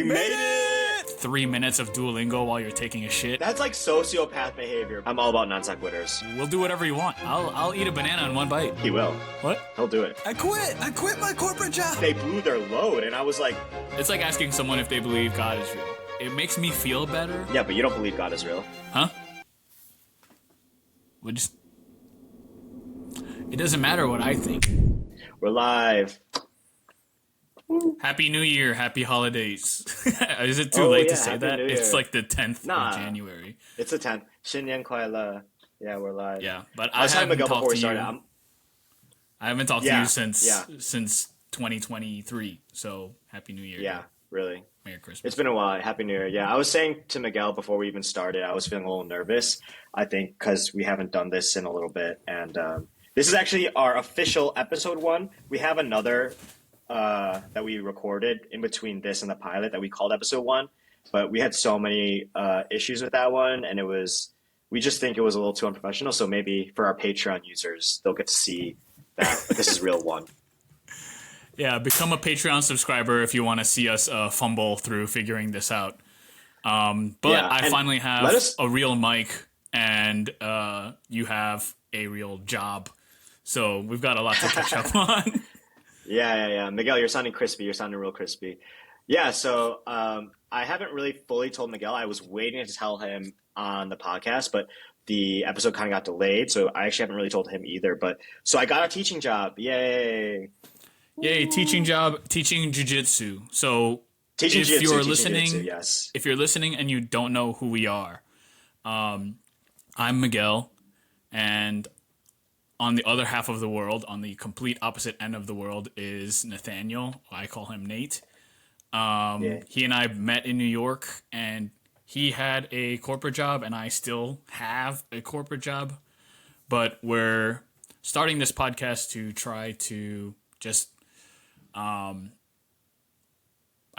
made it! 3 minutes of Duolingo while you're taking a shit. That's like sociopath behavior. I'm all about non-sequiturs. We'll do whatever you want. I'll eat a banana in one bite. He will. What? He'll do it. I quit my corporate job. They blew their load, and I was like, It's like asking someone if they believe God is real. It makes me feel better. yeah, but you don't believe God is real. Huh? It doesn't matter what I think. We're live. Happy New Year, happy holidays. Is it too late to say Happy that? New It's Year. like the 10th Nah. of January. It's the 10th. 新年快乐. Yeah, we're live. Yeah, but I I was telling haven't Miguel before talked we to started. you. I haven't talked to Yeah, you since yeah. 2023. So happy New Year. Yeah, really. Merry Christmas. It's been a while. Happy New Year. Yeah, I was saying to Miguel before we even started, I was feeling a little nervous, I think, because we haven't done this in a little bit. And this is actually our official episode 1. We have another that we recorded in between this and the pilot that we called episode 1. But we had so many issues with that one, and we just think it was a little too unprofessional. So maybe for our Patreon users, they'll get to see that. But this is real one. Yeah, become a Patreon subscriber if you want to see us fumble through figuring this out. But Yeah, I and finally have let us- a real mic, and you have a real job. So we've got a lot to catch up on. Yeah. Miguel, you're sounding crispy. You're sounding real crispy. Yeah, so I haven't really fully told Miguel. I was waiting to tell him on the podcast, but the episode kind of got delayed, so I actually haven't really told him either. But so I got a teaching job. Yay! Yay, teaching job, teaching jiu-jitsu. So Teaching if jiu-jitsu, you're teaching listening, jiu-jitsu, yes. if you're listening and you don't know who we are, I'm Miguel, and on the other half of the world, on the complete opposite end of the world, is Nathaniel. I call him Nate. Yeah. He and I met in New York, and he had a corporate job, and I still have a corporate job. But we're starting this podcast to try to just, I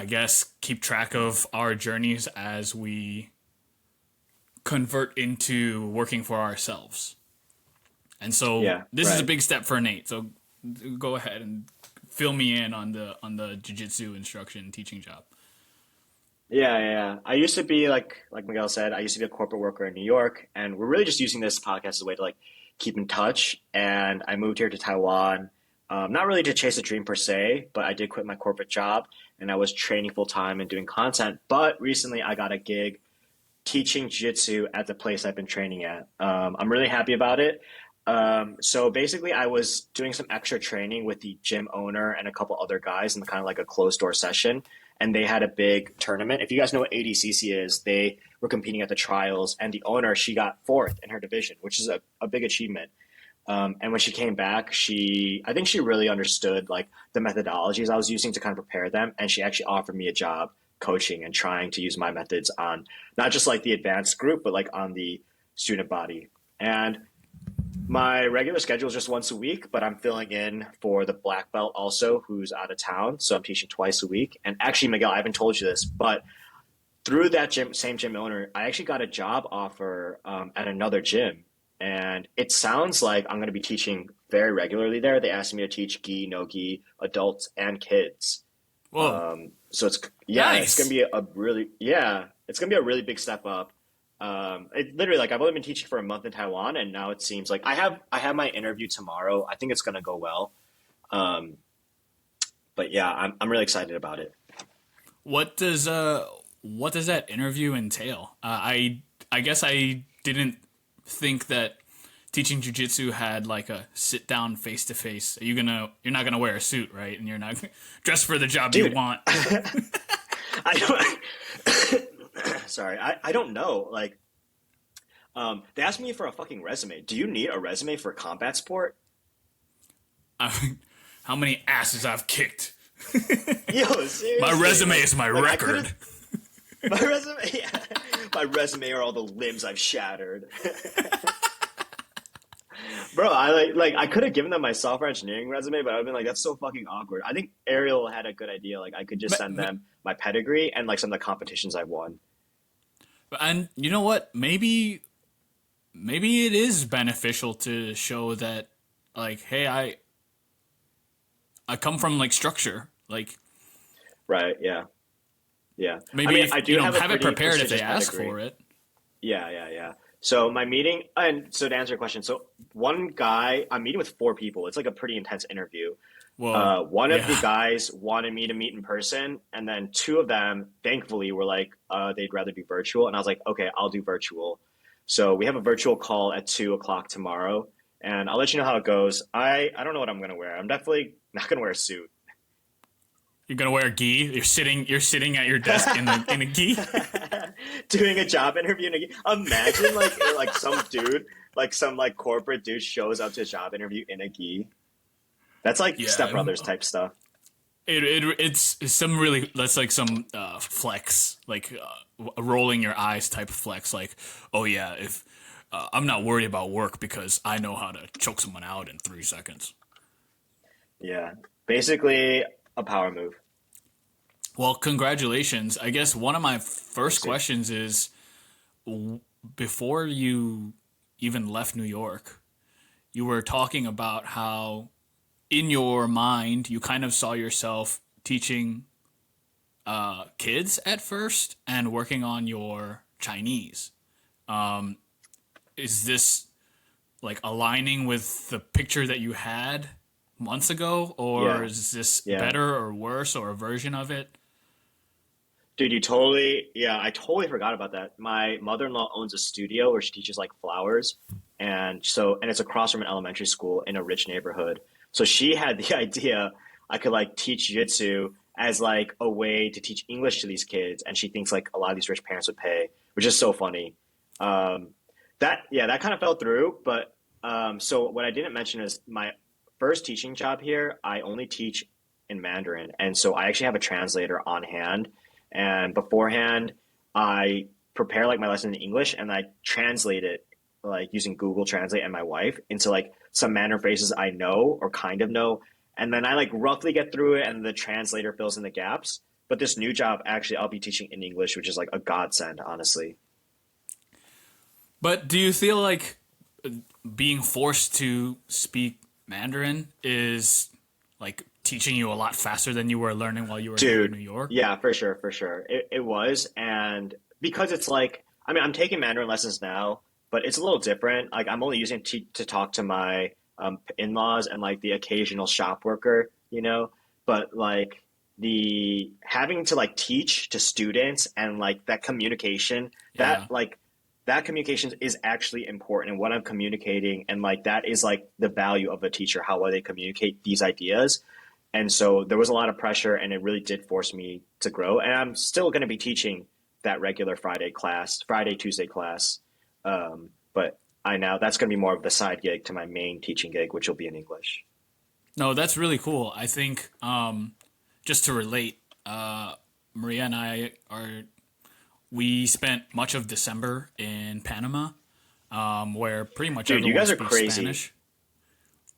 guess, keep track of our journeys as we convert into working for ourselves. And so this is a right. big step for Nate. So go ahead and fill me in on the jiu-jitsu instruction teaching job. Yeah. I used to be like Miguel said, I used to be a corporate worker in New York, and we're really just using this podcast as a way to like keep in touch. And I moved here to Taiwan, not really to chase a dream per se, but I did quit my corporate job, and I was training full time and doing content. But recently, I got a gig teaching jiu-jitsu at the place I've been training at. I'm really happy about it. So basically, I was doing some extra training with the gym owner and a couple other guys in kind of like a closed door session. And they had a big tournament. If you guys know what ADCC is, they were competing at the trials, and the owner, she got 4th in her division, which is a big achievement. And when she came back, I think she really understood like the methodologies I was using to kind of prepare them. And she actually offered me a job coaching and trying to use my methods on not just like the advanced group, but like on the student body. And my regular schedule is just once a week, but I'm filling in for the black belt also, who's out of town. So I'm teaching twice a week. And actually, Miguel, I haven't told you this, but through that same gym owner, I actually got a job offer at another gym. And it sounds like I'm going to be teaching very regularly there. They asked me to teach gi, no gi, adults and kids. Whoa. So it's Nice. it's going to be it's going to be a really big step up. It literally like I've only been teaching for a month in Taiwan, and now it seems like I have my interview tomorrow. I think it's going to go well. But yeah, I'm really excited about it. What does that interview entail? I guess I didn't think that teaching jiu-jitsu had like a sit down face to face. You're not gonna wear a suit, right? And you're not dressed for the job you Dude. want. I don't sorry, I don't know. Like they asked me for a fucking resume. Do you need a resume for combat sport? How many asses I've kicked? Yo, seriously. My resume is my Like, I record. My resume, yeah. My resume are all the limbs I've shattered. Bro, I could have given them my software engineering resume, but I've been like, that's so fucking awkward. I think Ariel had a good idea. Like, I could just send them my pedigree and like some of the competitions I've won. And you know what? Maybe it is beneficial to show that, like, hey, I come from like structure, like. Right. Yeah. Yeah. I Maybe mean, if, I do have a have it pretty prepared if they prestigious ask pedigree. for it. Yeah, yeah, yeah. So my meeting, and so to answer your question, so one guy, I'm meeting with four people. It's like a pretty intense interview. Whoa. One of the Yeah. guys wanted me to meet in person, and then two of them, thankfully, were like, they'd rather do virtual. And I was like, okay, I'll do virtual. So we have a virtual call at 2 o'clock tomorrow, and I'll let you know how it goes. I don't know what I'm gonna wear. I'm definitely not gonna wear a suit. You're gonna wear a gi. You're sitting at your desk in a gi. Doing a job interview. Imagine like some dude, like some like corporate dude shows up to a job interview in a gi. That's like Step Yeah. Brothers type stuff. It's some really that's like some flex, like rolling your eyes type of flex. Like, oh yeah, if I'm not worried about work because I know how to choke someone out in 3 seconds. Yeah, basically a power move. Well, congratulations. I guess one of my Thanks, first dude. questions is before you even left New York, you were talking about how in your mind you kind of saw yourself teaching kids at first and working on your Chinese. Is this like aligning with the picture that you had months ago, or Yeah, is this yeah. better or worse or a version of it? Dude, you totally, yeah, I totally forgot about that. My mother-in-law owns a studio where she teaches like flowers. And it's across from an elementary school in a rich neighborhood. So she had the idea I could like teach jitsu as like a way to teach English to these kids. And she thinks like a lot of these rich parents would pay, which is so funny. Um, yeah, that kind of fell through. But so what I didn't mention is my first teaching job here, I only teach in Mandarin. And so I actually have a translator on hand. And beforehand, I prepare like my lesson in English and I translate it like using Google Translate and my wife into like some Mandarin phrases I know or kind of know. And then I like roughly get through it and the translator fills in the gaps. But this new job, actually, I'll be teaching in English, which is like a godsend, honestly. But do you feel like being forced to speak Mandarin is like teaching you a lot faster than you were learning while you were here in New Dude, York? yeah, for sure, for sure. It was. And because it's like, I mean, I'm taking Mandarin lessons now, but it's a little different. Like, I'm only using it to talk to my in-laws and like the occasional shop worker, you know? But like, the having to like teach to students and like that communication, that Yeah. like, that communication is actually important and what I'm communicating. And like, that is like the value of a teacher, how well they communicate these ideas. And so there was a lot of pressure, and it really did force me to grow. And I'm still going to be teaching that regular Friday, Tuesday class. But I now that's going to be more of the side gig to my main teaching gig, which will be in English. No, that's really cool. I think just to relate, Maria and I are we spent much of December in Panama, where pretty much Dude, you everyone guys are speaks crazy. Spanish.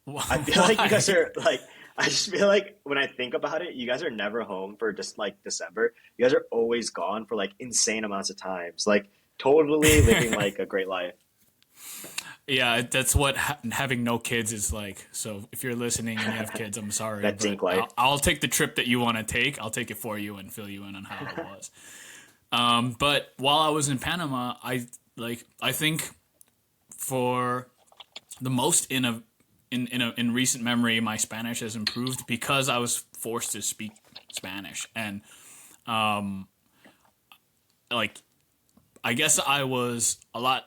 I feel like you Why? guys are like, I just feel like when I think about it, you guys are never home for just like December. You guys are always gone for like insane amounts of times, like totally living like a great life. Yeah, that's what having no kids is like. So if you're listening and you have kids, I'm sorry, That but dink life. I'll take the trip that you want to take. I'll take it for you and fill you in on how it was. But while I was in Panama, I think for the most in recent memory, my Spanish has improved because I was forced to speak Spanish, and like I guess I was a lot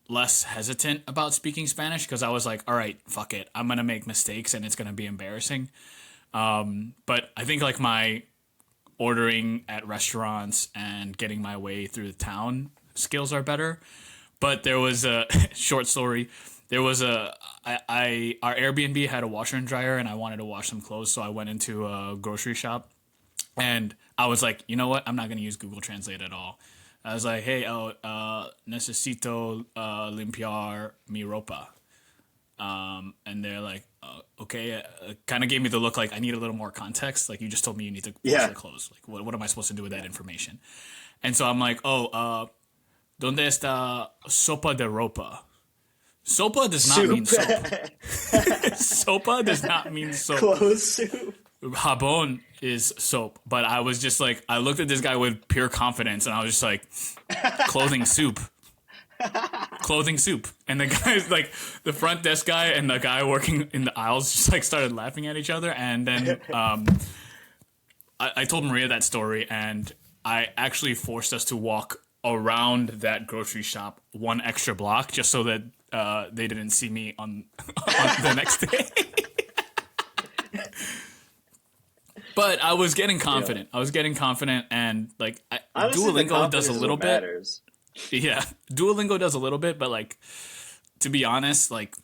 less hesitant about speaking Spanish because I was like, all right, fuck it, I'm gonna make mistakes and it's gonna be embarrassing. But I think like my ordering at restaurants and getting my way through the town skills are better. But there was a short story. There was our Airbnb had a washer and dryer, and I wanted to wash some clothes, so I went into a grocery shop, and I was like, you know what? I'm not gonna use Google Translate at all. I was like, hey, necesito limpiar mi ropa, and they're like, okay, kind of gave me the look like I need a little more context. Like you just told me you need to wash Yeah. your clothes. Like what am I supposed to do with that information? And so I'm like, oh, donde está sopa de ropa? Sopa does not mean Soup. soap. Sopa does not mean soap. Clothes soup. Habon is soap, but I was just like, I looked at this guy with pure confidence, and I was just like, clothing soup. Clothing soup. And the guy's like, the front desk guy and the guy working in the aisles just like started laughing at each other. And then I told Maria that story, and I actually forced us to walk around that grocery shop one extra block just so that they didn't see me on the next day. But I was getting confident. Yeah. I was getting confident, and like Honestly, Duolingo does a little bit. Matters. Yeah, Duolingo does a little bit, but like, to be honest, like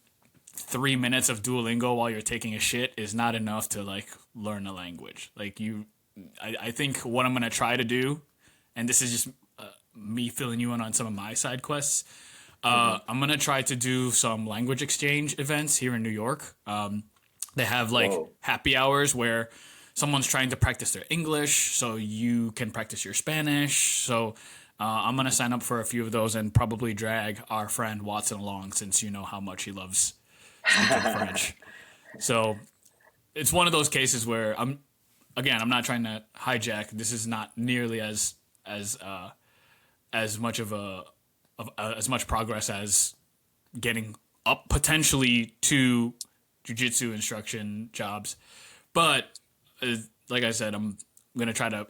3 minutes of Duolingo while you're taking a shit is not enough to like learn a language. Like I think what I'm gonna try to do, and this is just me filling you in on some of my side quests. I'm gonna try to do some language exchange events here in New York. They have like happy hours where someone's trying to practice their English, so you can practice your Spanish. So I'm going to sign up for a few of those and probably drag our friend Watson along, since you know how much he loves speaking French. So it's one of those cases where I'm not trying to hijack. This is not nearly as much as much progress as getting up potentially to jiu-jitsu instruction jobs. But like I said, I'm going to try to,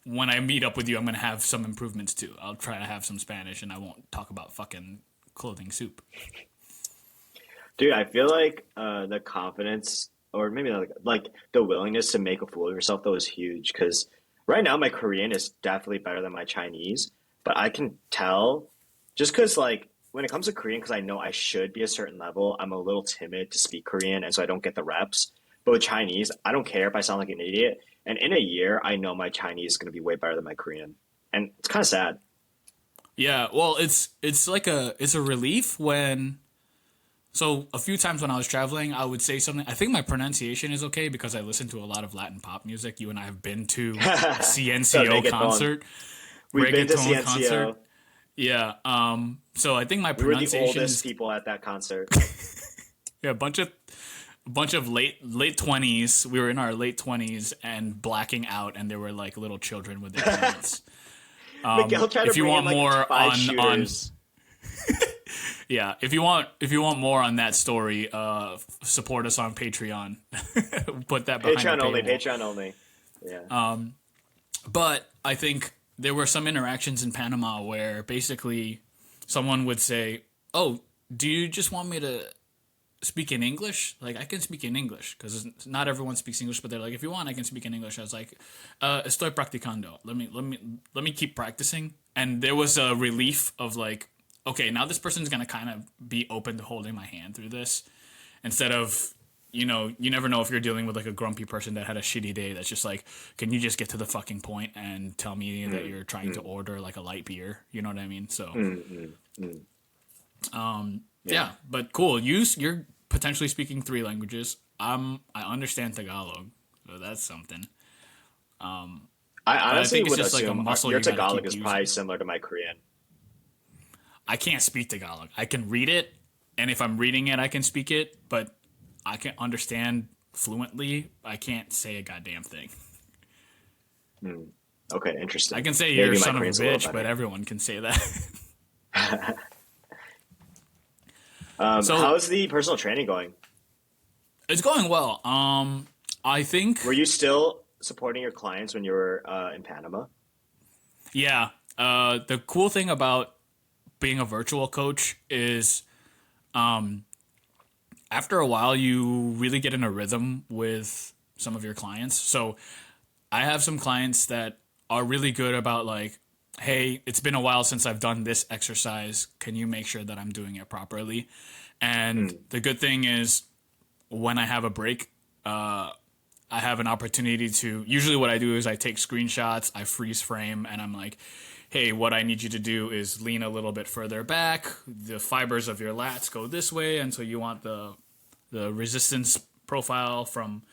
when I meet up with you, I'm going to have some improvements too. I'll try to have some Spanish, and I won't talk about fucking clothing soup. Dude, I feel like the confidence, or maybe not, like the willingness to make a fool of yourself, though, is huge. Because right now my Korean is definitely better than my Chinese, but I can tell just because like when it comes to Korean, because I know I should be a certain level, I'm a little timid to speak Korean, and so I don't get the reps. But with Chinese, I don't care if I sound like an idiot. And in a year, I know my Chinese is going to be way better than my Korean. And it's kind of sad. Yeah, well, it's a relief when. So a few times when I was traveling, I would say something. I think my pronunciation is okay because I listen to a lot of Latin pop music. You and I have been to a CNCO concert. We've been to CNCO. Concert. Yeah. So I think my we were the pronunciation oldest is people at that concert. Yeah, a bunch of late 20s. We were in our late 20s and blacking out, and there were like little children with their parents. Miguel tried if to you bring want in, like, more five on shooters. yeah, if you want more on that story, support us on Patreon. Put that behind Patreon the only. paywall. Patreon only. Yeah. But I think there were some interactions in Panama where basically someone would say, "Oh, do you just want me to speak in English? Like, I can speak in English," because not everyone speaks English, but they're like, "If you want, I can speak in English." I was like, "Estoy practicando. Let me keep practicing." And there was a relief of like, okay, now this person's gonna kind of be open to holding my hand through this, instead of, you know, you never know if you're dealing with like a grumpy person that had a shitty day that's just like, can you just get to the fucking point and tell me that you're trying to order like a light beer? You know what I mean? So, yeah, but cool. You're potentially speaking 3 languages. I understand Tagalog, so that's something. I honestly think it's would just like a assume muscle your you gotta Tagalog keep is using. probably similar to my Korean. I can't speak Tagalog. I can read it, and if I'm reading it, I can speak it, but I can understand fluently. I can't say a goddamn thing. Okay, interesting. I can say Maybe you're a my son of a Korean's little bitch, but better. everyone can say that. So- How's the personal training going? It's going well. I think, Were you still supporting your clients when you were in Panama? yeah. The cool thing about being a virtual coach is, after a while, you really get in a rhythm with some of your clients. So I have some clients that are really good about like, hey, it's been a while since I've done this exercise. Can you make sure that I'm doing it properly? And the good thing is, when I have a break, I have an opportunity to, usually what I do is I take screenshots, I freeze frame, and I'm like, hey, what I need you to do is lean a little bit further back. The fibers of your lats go this way, and so you want the resistance profile from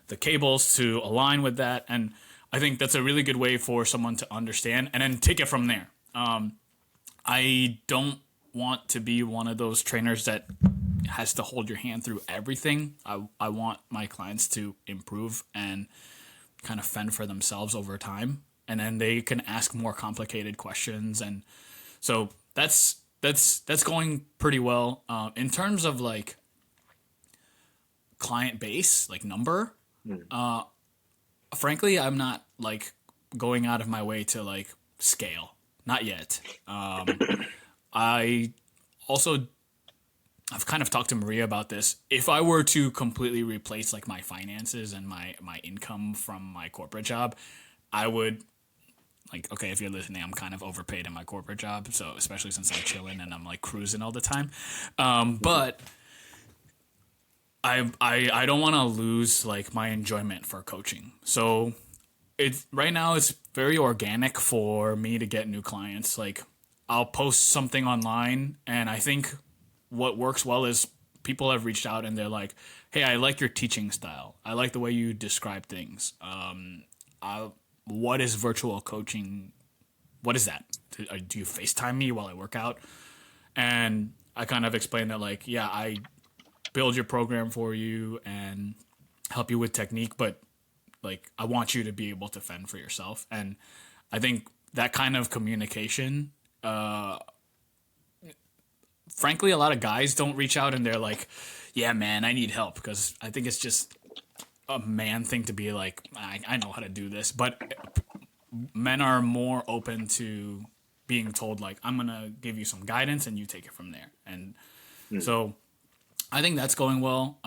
the cables to align with that. And I think that's a really good way for someone to understand and then take it from there. I don't want to be one of those trainers that has to hold your hand through everything. I want my clients to improve and kind of fend for themselves over time, and then they can ask more complicated questions. And so that's going pretty well. In terms of like client base, like number, frankly, I'm not like going out of my way to like scale. Not yet. I also I've kind of talked to Maria about this. If I were to completely replace like my finances and my income from my corporate job, I would like, okay, if you're listening, I'm kind of overpaid in my corporate job, so especially since I'm chilling and I'm like cruising all the time. But I don't want to lose like my enjoyment for coaching. So it's right now it's very organic for me to get new clients. Like I'll post something online, and I think what works well is people have reached out and they're like, "Hey, I like your teaching style. I like the way you describe things. What is virtual coaching? What is that? Do you FaceTime me while I work out?" And I kind of explained that like, yeah, I build your program for you and help you with technique, but like I want you to be able to fend for yourself. And I think that kind of communication, frankly, a lot of guys don't reach out and they're like, yeah, man, I need help, because I think it's just a man thing to be like, I know how to do this. But men are more open to being told like, I'm going to give you some guidance and you take it from there. And so I think that's going well.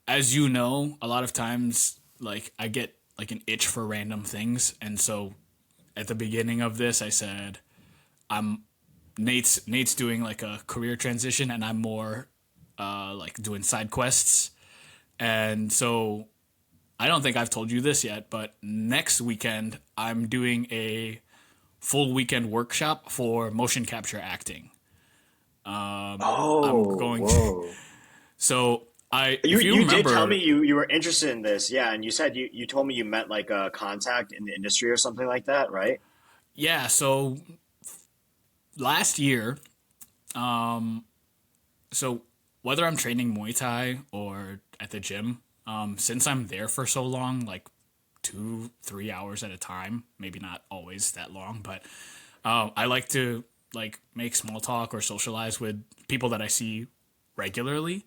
As you know, a lot of times, like I get like an itch for random things, and so at the beginning of this, I said, Nate's doing like a career transition, and I'm more like doing side quests, and so I don't think I've told you this yet, but next weekend I'm doing a full weekend workshop for motion capture acting. I'm going. Whoa. So You, if you you remember, did tell me you were interested in this, yeah, and you said you told me you met like a contact in the industry or something like that, right? yeah. So last year, so whether I'm training Muay Thai or at the gym, since I'm there for so long, like 2-3 hours at a time, maybe not always that long, but I like to like make small talk or socialize with people that I see regularly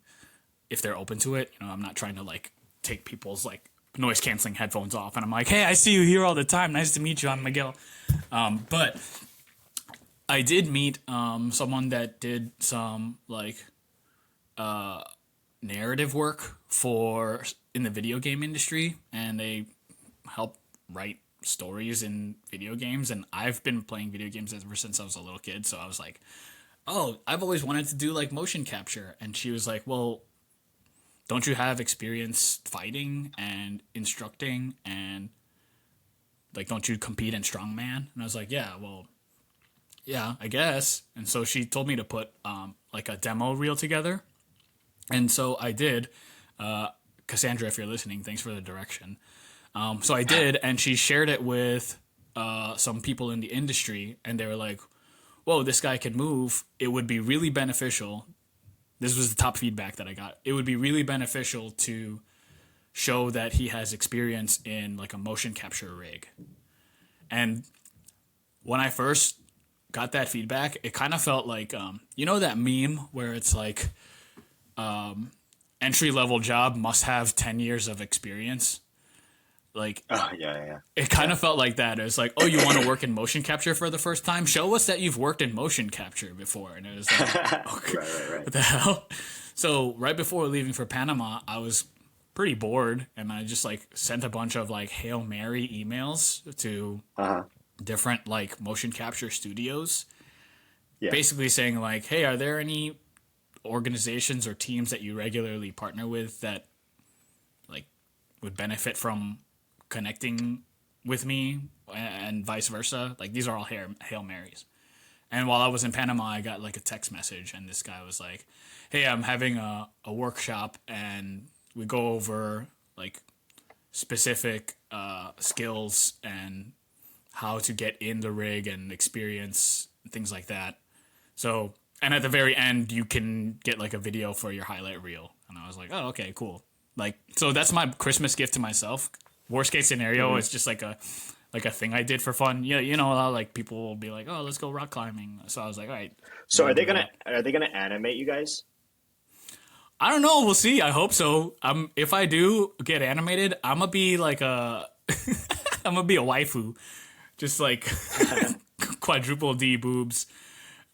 if they're open to it. I'm not trying to like take people's like noise canceling headphones off and I'm like, hey, I see you here all the time. Nice to meet you. I'm Miguel. But I did meet someone that did some like narrative work for in the video game industry, and they help write stories in video games. And I've been playing video games ever since I was a little kid, so I was like, oh, I've always wanted to do like motion capture. And she was like, well, don't you have experience fighting and instructing, and like don't you compete in strongman? And I was like, yeah, I guess. And so she told me to put like a demo reel together, and so I did. Cassandra, if you're listening, thanks for the direction. So I did, and she shared it with some people in the industry, and they were like, whoa, this guy can move. It would be really beneficial. This was the top feedback that I got. It would be really beneficial to show that he has experience in like a motion capture rig. And when I first got that feedback, it kind of felt like, that meme where it's like, entry level job must have 10 years of experience. Like, Oh yeah. it kind of felt like that. It was like, oh, you want to work in motion capture for the first time? Show us that you've worked in motion capture before. And it was like, okay, Right. what the hell? So right before leaving for Panama, I was pretty bored, and I just like sent a bunch of like Hail Mary emails to different like motion capture studios, Yeah. basically saying like, hey, are there any organizations or teams that you regularly partner with that like would benefit from connecting with me, and vice versa? Like, these are all Hail Marys. And while I was in Panama, I got like a text message, and this guy was like, hey, I'm having a workshop, and we go over like specific skills and how to get in the rig and experience things like that. So And at the very end, you can get like a video for your highlight reel. And I was like, oh, okay, cool. Like, so that's my Christmas gift to myself. Worst case scenario, it's just like a thing I did for fun. Yeah, you know, like people will be like, oh, let's go rock climbing. So I was like, all right. So are they gonna animate you guys? I don't know. We'll see. I hope so. If I do get animated, I'm gonna be like a I'm gonna be a waifu, just like quadruple D boobs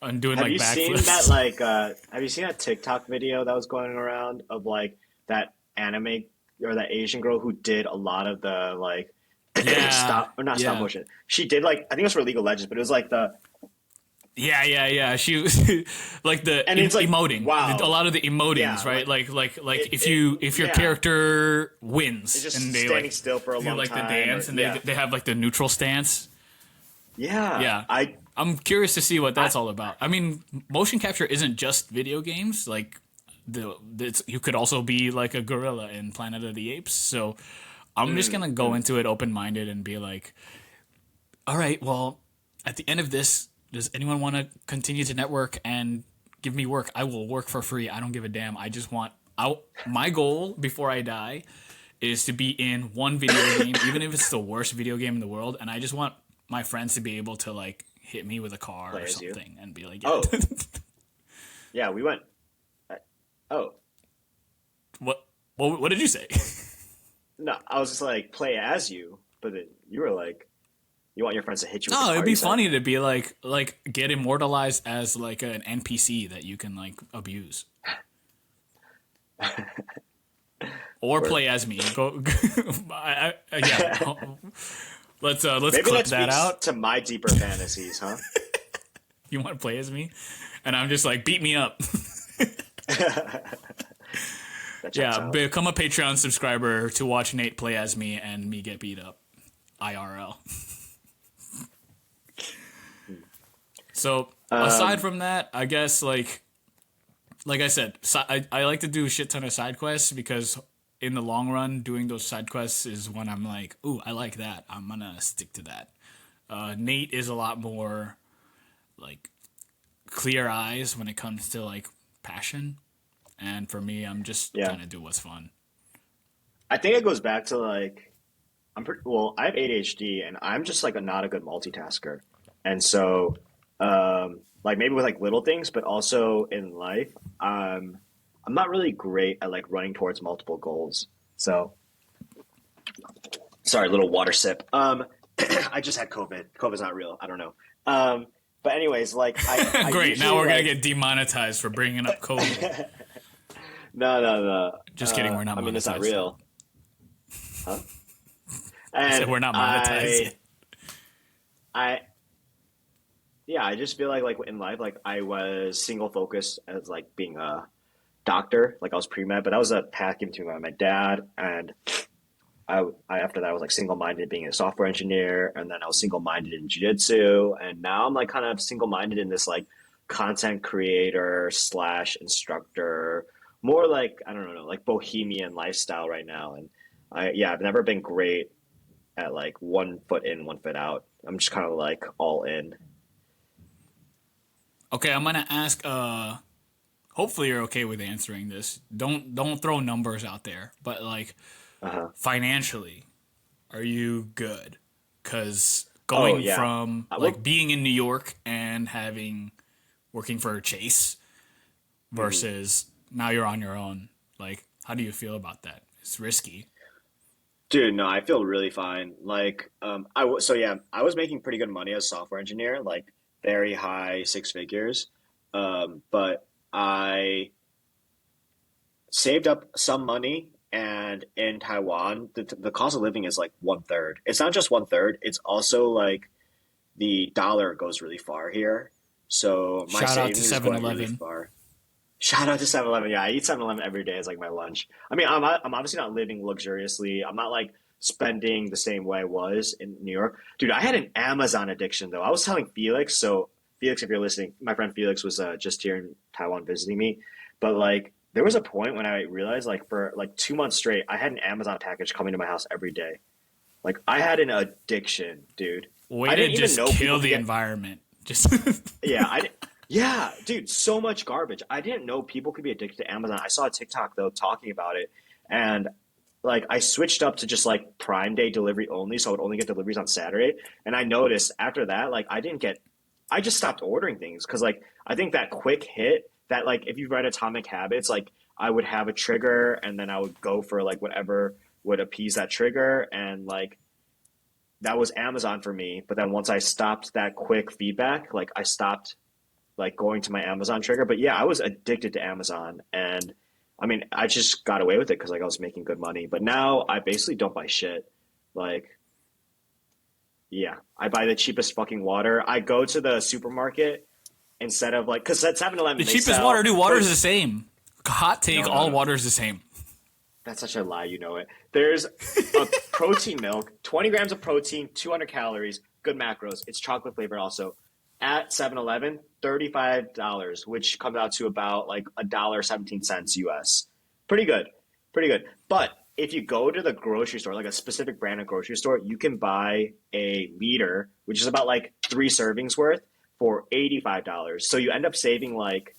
and doing Have like you seen backflips. that like have you seen that TikTok video that was going around of like that anime or that Asian girl who did a lot of the like Yeah, stop or not stop yeah, motion. She did like I think it was for League of Legends, but it was like the yeah. She was like the and it's like emoting. wow. A lot of the emotings, Yeah, right? Like if your yeah. character wins It's just and they standing like still for a do long like time. the dance or- and yeah. they have like the neutral stance. Yeah. Yeah. I'm curious to see what that's all about. I mean, motion capture isn't just video games. Like you could also be like a gorilla in Planet of the Apes. So I'm just gonna go into it open minded and be like, all right, well, at the end of this, does anyone want to continue to network and give me work? I will work for free. I don't give a damn. I just want my goal before I die is to be in one video game, even if it's the worst video game in the world, and I just want my friends to be able to like hit me with a car Play or as you. something and be like, yeah. Oh. Yeah, we went oh. What did you say? No, I was just like play as you, but then you were like you want your friends to hit you with No, the it'd car, be you said? funny to be like get immortalized as like an NPC that you can like abuse. Or play as me. Go, yeah. Let's Maybe clip that that speaks out. to my deeper fantasies, huh? You want to play as me, and I'm just like beat me up. That checks Yeah, out. become a Patreon subscriber to watch Nate play as me and me get beat up, IRL. So aside from that, I guess like I said, I like to do a shit ton of side quests because in the long run, doing those side quests is when I'm like, ooh, I like that. I'm gonna stick to that. Nate is a lot more like clear eyes when it comes to like passion, and for me, I'm just Yeah. trying to do what's fun. I think it goes back to like well, I have ADHD and I'm just like not a good multitasker. And so like maybe with like little things, but also in life, I'm not really great at like running towards multiple goals. So sorry, little water sip. I just had COVID. COVID's not real. I don't know. But anyways, like I Great. usually, Now we're gonna like- get demonetized for bringing up COVID. No. Just kidding. We're not. I mean, it's not monetized. real. Huh? I said And we're not monetized yet. I just feel like in life, like I was single focused as like being a doctor, like I was pre-med, but that was a path given to me by my dad, and I after that I was like single minded being a software engineer, and then I was single minded in jiu-jitsu, and now I'm like kind of single minded in this like content creator slash instructor, more like I don't know, like bohemian lifestyle right now, and I've never been great at like 1 foot in, 1 foot out. I'm just kind of like all in. Okay, I'm gonna ask. Hopefully, you're okay with answering this. Don't throw numbers out there, but like Uh-huh. financially, are you good? Because going yeah. from Well- like being in New York and working for Chase versus now you're on your own. Like, how do you feel about that? It's risky. Dude, no, I feel really fine. Like, I was making pretty good money as a software engineer, like very high six figures. But I saved up some money, and in Taiwan, the cost of living is like 1/3. It's not just 1/3; it's also like the dollar goes really far here. So my Shout out to savings is going really 7-Eleven. far. Shout out to 7-Eleven. Yeah, I eat 7-Eleven every day as like my lunch. I mean, I'm obviously not living luxuriously. I'm not like spending the same way I was in New York. Dude, I had an Amazon addiction though. I was telling Felix, so Felix, if you're listening, my friend Felix was just here in Taiwan visiting me. But like there was a point when I realized like for like 2 months straight, I had an Amazon package coming to my house every day. Like I had an addiction, dude. Way I to didn't even just know kill people the get- environment. Just Yeah, Yeah, dude, so much garbage. I didn't know people could be addicted to Amazon. I saw a TikTok though talking about it, and like I switched up to just like Prime Day delivery only, so I would only get deliveries on Saturday. And I noticed after that, like I just stopped ordering things because like I think that quick hit, that like if you read Atomic Habits, like I would have a trigger and then I would go for like whatever would appease that trigger, and like that was Amazon for me. But then once I stopped that quick feedback, like I stopped like going to my Amazon trigger. But yeah, I was addicted to Amazon, and I mean, I just got away with it because like I was making good money. But now I basically don't buy shit. Like, yeah, I buy the cheapest fucking water. I go to the supermarket instead of like, because at 7-Eleven The they cheapest sell water, dude. Water's the same. Hot take. No, no, All no. water's the same. That's such a lie, you know it. There's a protein milk, 20 grams of protein, 200 calories, good macros. It's chocolate flavored also. At 7-Eleven, $35, which comes out to about like $1.17 US. Pretty good. Pretty good. But if you go to the grocery store, like a specific brand of grocery store, you can buy a liter, which is about like 3 servings worth, for $85. So you end up saving like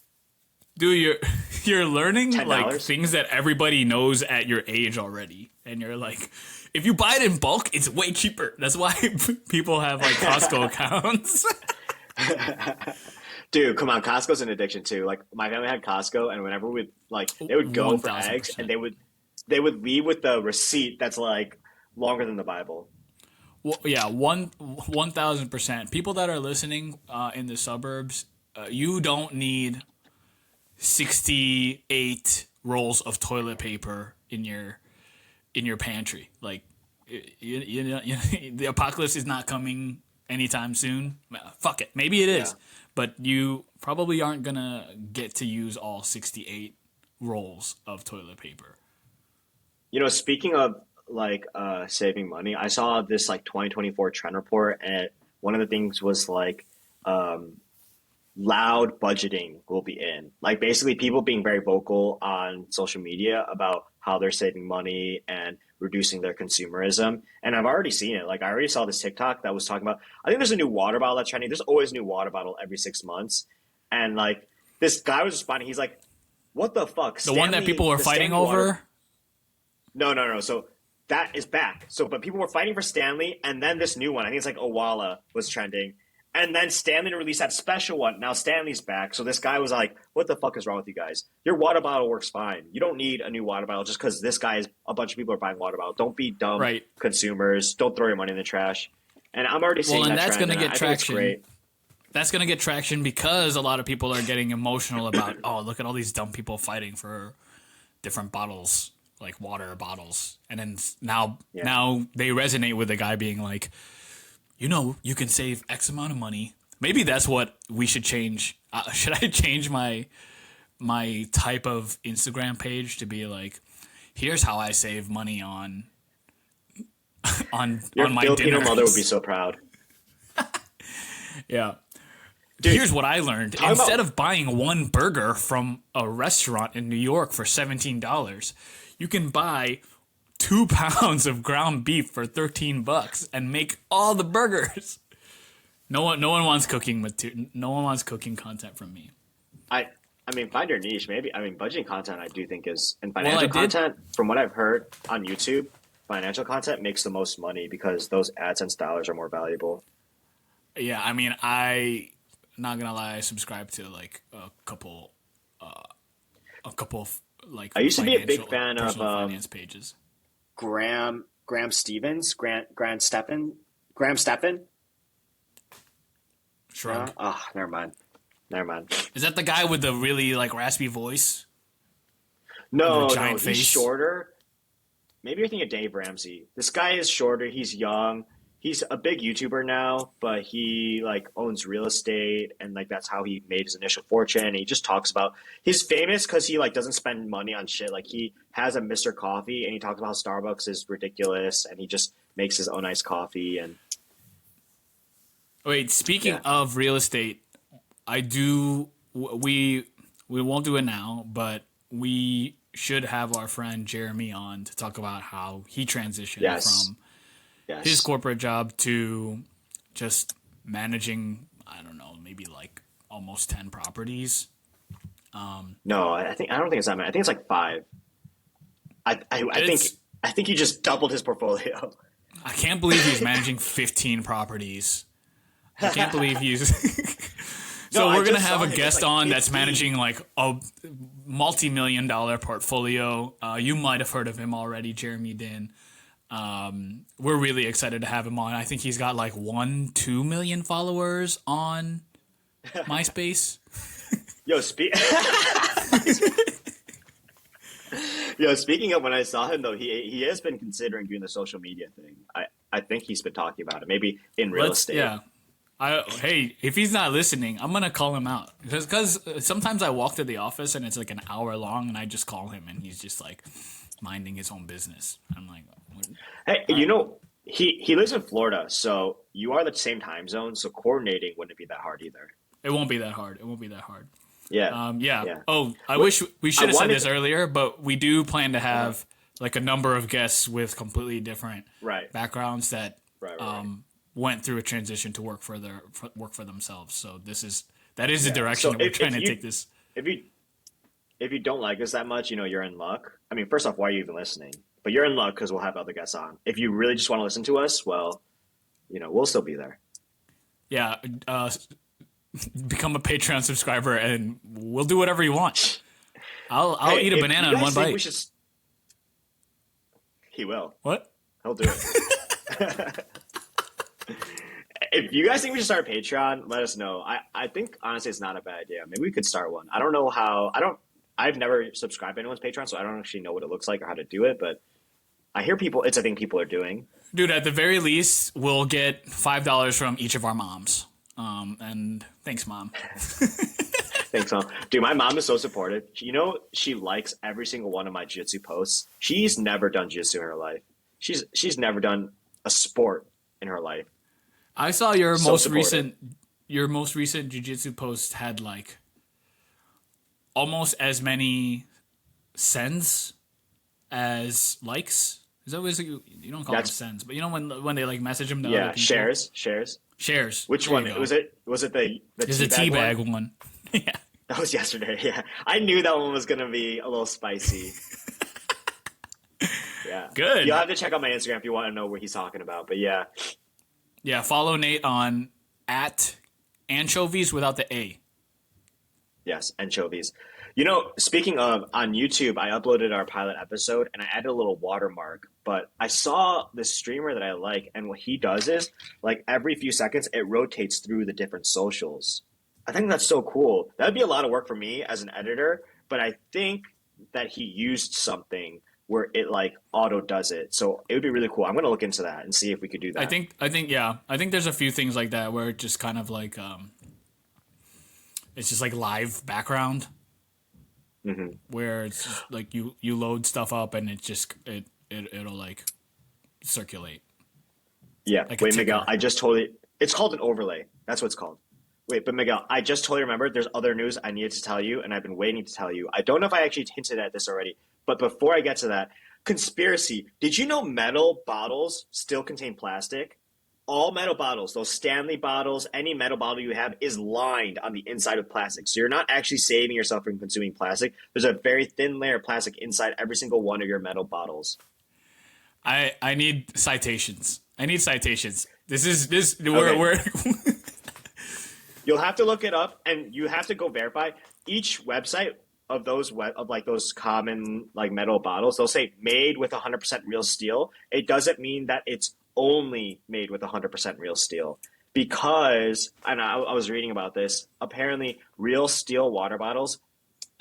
Dude, you're learning like $10. things that everybody knows at your age already, and you're like, if you buy it in bulk, it's way cheaper. That's why people have like Costco accounts. Dude, come on, Costco's an addiction too. Like my family had Costco, and whenever we like, they would go for eggs, and 1000%. they would leave with the receipt that's like longer than the Bible. Well, yeah, 1,000%. People that are listening in the suburbs, you don't need 68 rolls of toilet paper in your pantry. Like, the apocalypse is not coming anytime soon. Fuck it, maybe it Yeah. is, but you probably aren't gonna get to use all 68 rolls of toilet paper. You know, speaking of like saving money, I saw this like 2024 trend report, and one of the things was like um, loud budgeting will be in. Like basically people being very vocal on social media about how they're saving money and reducing their consumerism. And I've already seen it. Like I already saw this TikTok that was talking about, I think there's a new water bottle that's trending. There's always a new water bottle every 6 months. And like this guy was responding, he's like, what the fuck? The one that people are the fighting Stanley water. over. No, no, no. So that is back. So, but people were fighting for Stanley, and then this new one, I think it's like Owala, was trending. And then Stanley released that special one. Now Stanley's back. So this guy was like, what the fuck is wrong with you guys? Your water bottle works fine. You don't need a new water bottle just because this guy is, a bunch of people are buying water bottles. Don't be dumb Right. consumers. Don't throw your money in the trash. And I'm already seeing Well, and that that's trend, gonna and get I think it's traction. great. That's going to get traction because a lot of people are getting emotional about, oh, look at all these dumb people fighting for different bottles, like water bottles. And then Yeah. now they resonate with the guy being like, you can save X amount of money. Maybe that's what we should change. Should I change my type of Instagram page to be like, here's how I save money on Your on my Filipino dinners. mother would be so proud. Yeah. Dude, Here's what I learned. talk Instead about- of buying one burger from a restaurant in New York for $17, you can buy 2 pounds of ground beef for $13 and make all the burgers. No one wants cooking material. No one wants cooking content from me. I mean, find your niche. Maybe. I mean, budgeting content, I do think is, and I financial did- content, from what I've heard on YouTube, financial content makes the most money because those AdSense dollars are more valuable. Yeah, I mean, not gonna lie, I subscribe to like a couple of like. I used to be a big financial- fan of, personal finance pages. Graham Stevens, Grant Steppen, Graham Steppen. Shrug. Ah, never mind. Never mind. Is that the guy with the really like raspy voice? No, With a no, giant he's face? shorter. Maybe you're thinking of Dave Ramsey. This guy is shorter. He's young. He's a big YouTuber now, but he like owns real estate, and like that's how he made his initial fortune. And he just talks about he's famous because he like doesn't spend money on shit. Like he has a Mr. Coffee, and he talks about how Starbucks is ridiculous, and he just makes his own iced coffee. And Wait, speaking Yeah. of real estate, I do. We won't do it now, but we should have our friend Jeremy on to talk about how he transitioned Yes. from yes, his corporate job to just managing. I don't know, maybe like almost 10 properties. No, I don't think it's that many. I think it's like 5. I think he just doubled his portfolio. I can't believe he's managing 15 properties. I can't believe he's. So No, we're I gonna just have saw a him. guest It's like on that's 15. managing like a multi-million-dollar portfolio. You might have heard of him already, Jeremy Din. We're really excited to have him on. I think he's got like 2 million followers on MySpace. Yo, Yo, speaking of when I saw him though, he has been considering doing the social media thing. I think he's been talking about it, maybe in real estate. Yeah. Hey, if he's not listening, I'm gonna call him out because sometimes I walk to the office and it's like an hour long, and I just call him and he's just like minding his own business. I'm like, Hey, he lives in Florida, so you are the same time zone, so coordinating wouldn't be that hard either. it won't be that hard. It won't be that hard. Yeah. Yeah. Yeah. Oh, I wish we should have said wanted this earlier, but we do plan to have like a number of guests with completely different Right. backgrounds that Right. went through a transition to work for themselves. So that is the direction So that we're if trying to you- take this. If you don't like us that much, you're in luck. I mean, first off, why are you even listening? But you're in luck because we'll have other guests on. If you really just want to listen to us, well, we'll still be there. Yeah, become a Patreon subscriber and we'll do whatever you want. I'll Hey, eat a if banana you in guys one think bite. we should... He will. What? He'll do it. If you guys think we should start a Patreon, let us know. I think honestly it's not a bad idea. Maybe we could start one. I don't know how. I've never subscribed to anyone's Patreon, so I don't actually know what it looks like or how to do it. But I hear it's a thing people are doing. Dude, at the very least, we'll get $5 from each of our moms. And thanks, Mom. Thanks, Mom. Dude, my mom is so supportive. She likes every single one of my jiu-jitsu posts. She's never done jiu-jitsu in her life. She's never done a sport in her life. I saw your So most supportive. recent jiu-jitsu post had like almost as many sends as likes. Is that what you don't call them That's- sends, but when they like message them to Yeah, other people? shares. Which There one you go. was it? Was it the It's a teabag teabag one. Yeah. That was yesterday. Yeah, I knew that one was gonna be a little spicy. Yeah, Good. You'll have to check out my Instagram if you want to know what he's talking about. But yeah, Yeah, follow Nate on @anchovies without the A. yes, anchovies. Speaking of, on YouTube, I uploaded our pilot episode and I added a little watermark. But I saw this streamer that I like, and what he does is, like every few seconds, it rotates through the different socials. I think that's so cool. That would be a lot of work for me as an editor, but I think that he used something where it like auto does it. So it would be really cool. I'm going to look into that and see if we could do that. I think there's a few things like that where it just kind of like it's just like live background where it's just like you load stuff up and it'll like circulate. Yeah. Like a Wait, Miguel, ticker. it's called an overlay. That's what it's called. Wait, but Miguel, I just totally remembered there's other news I needed to tell you, and I've been waiting to tell you. I don't know if I actually hinted at this already, but before I get to that, conspiracy. Did you know metal bottles still contain plastic? All metal bottles, those Stanley bottles, any metal bottle you have is lined on the inside with plastic. So you're not actually saving yourself from consuming plastic. There's a very thin layer of plastic inside every single one of your metal bottles. I need citations. This Okay. we're You'll have to look it up, and you have to go verify each website of those those common like metal bottles. They'll say made with 100% real steel. It doesn't mean that it's only made with 100% real steel, because and I was reading about this. Apparently, real steel water bottles,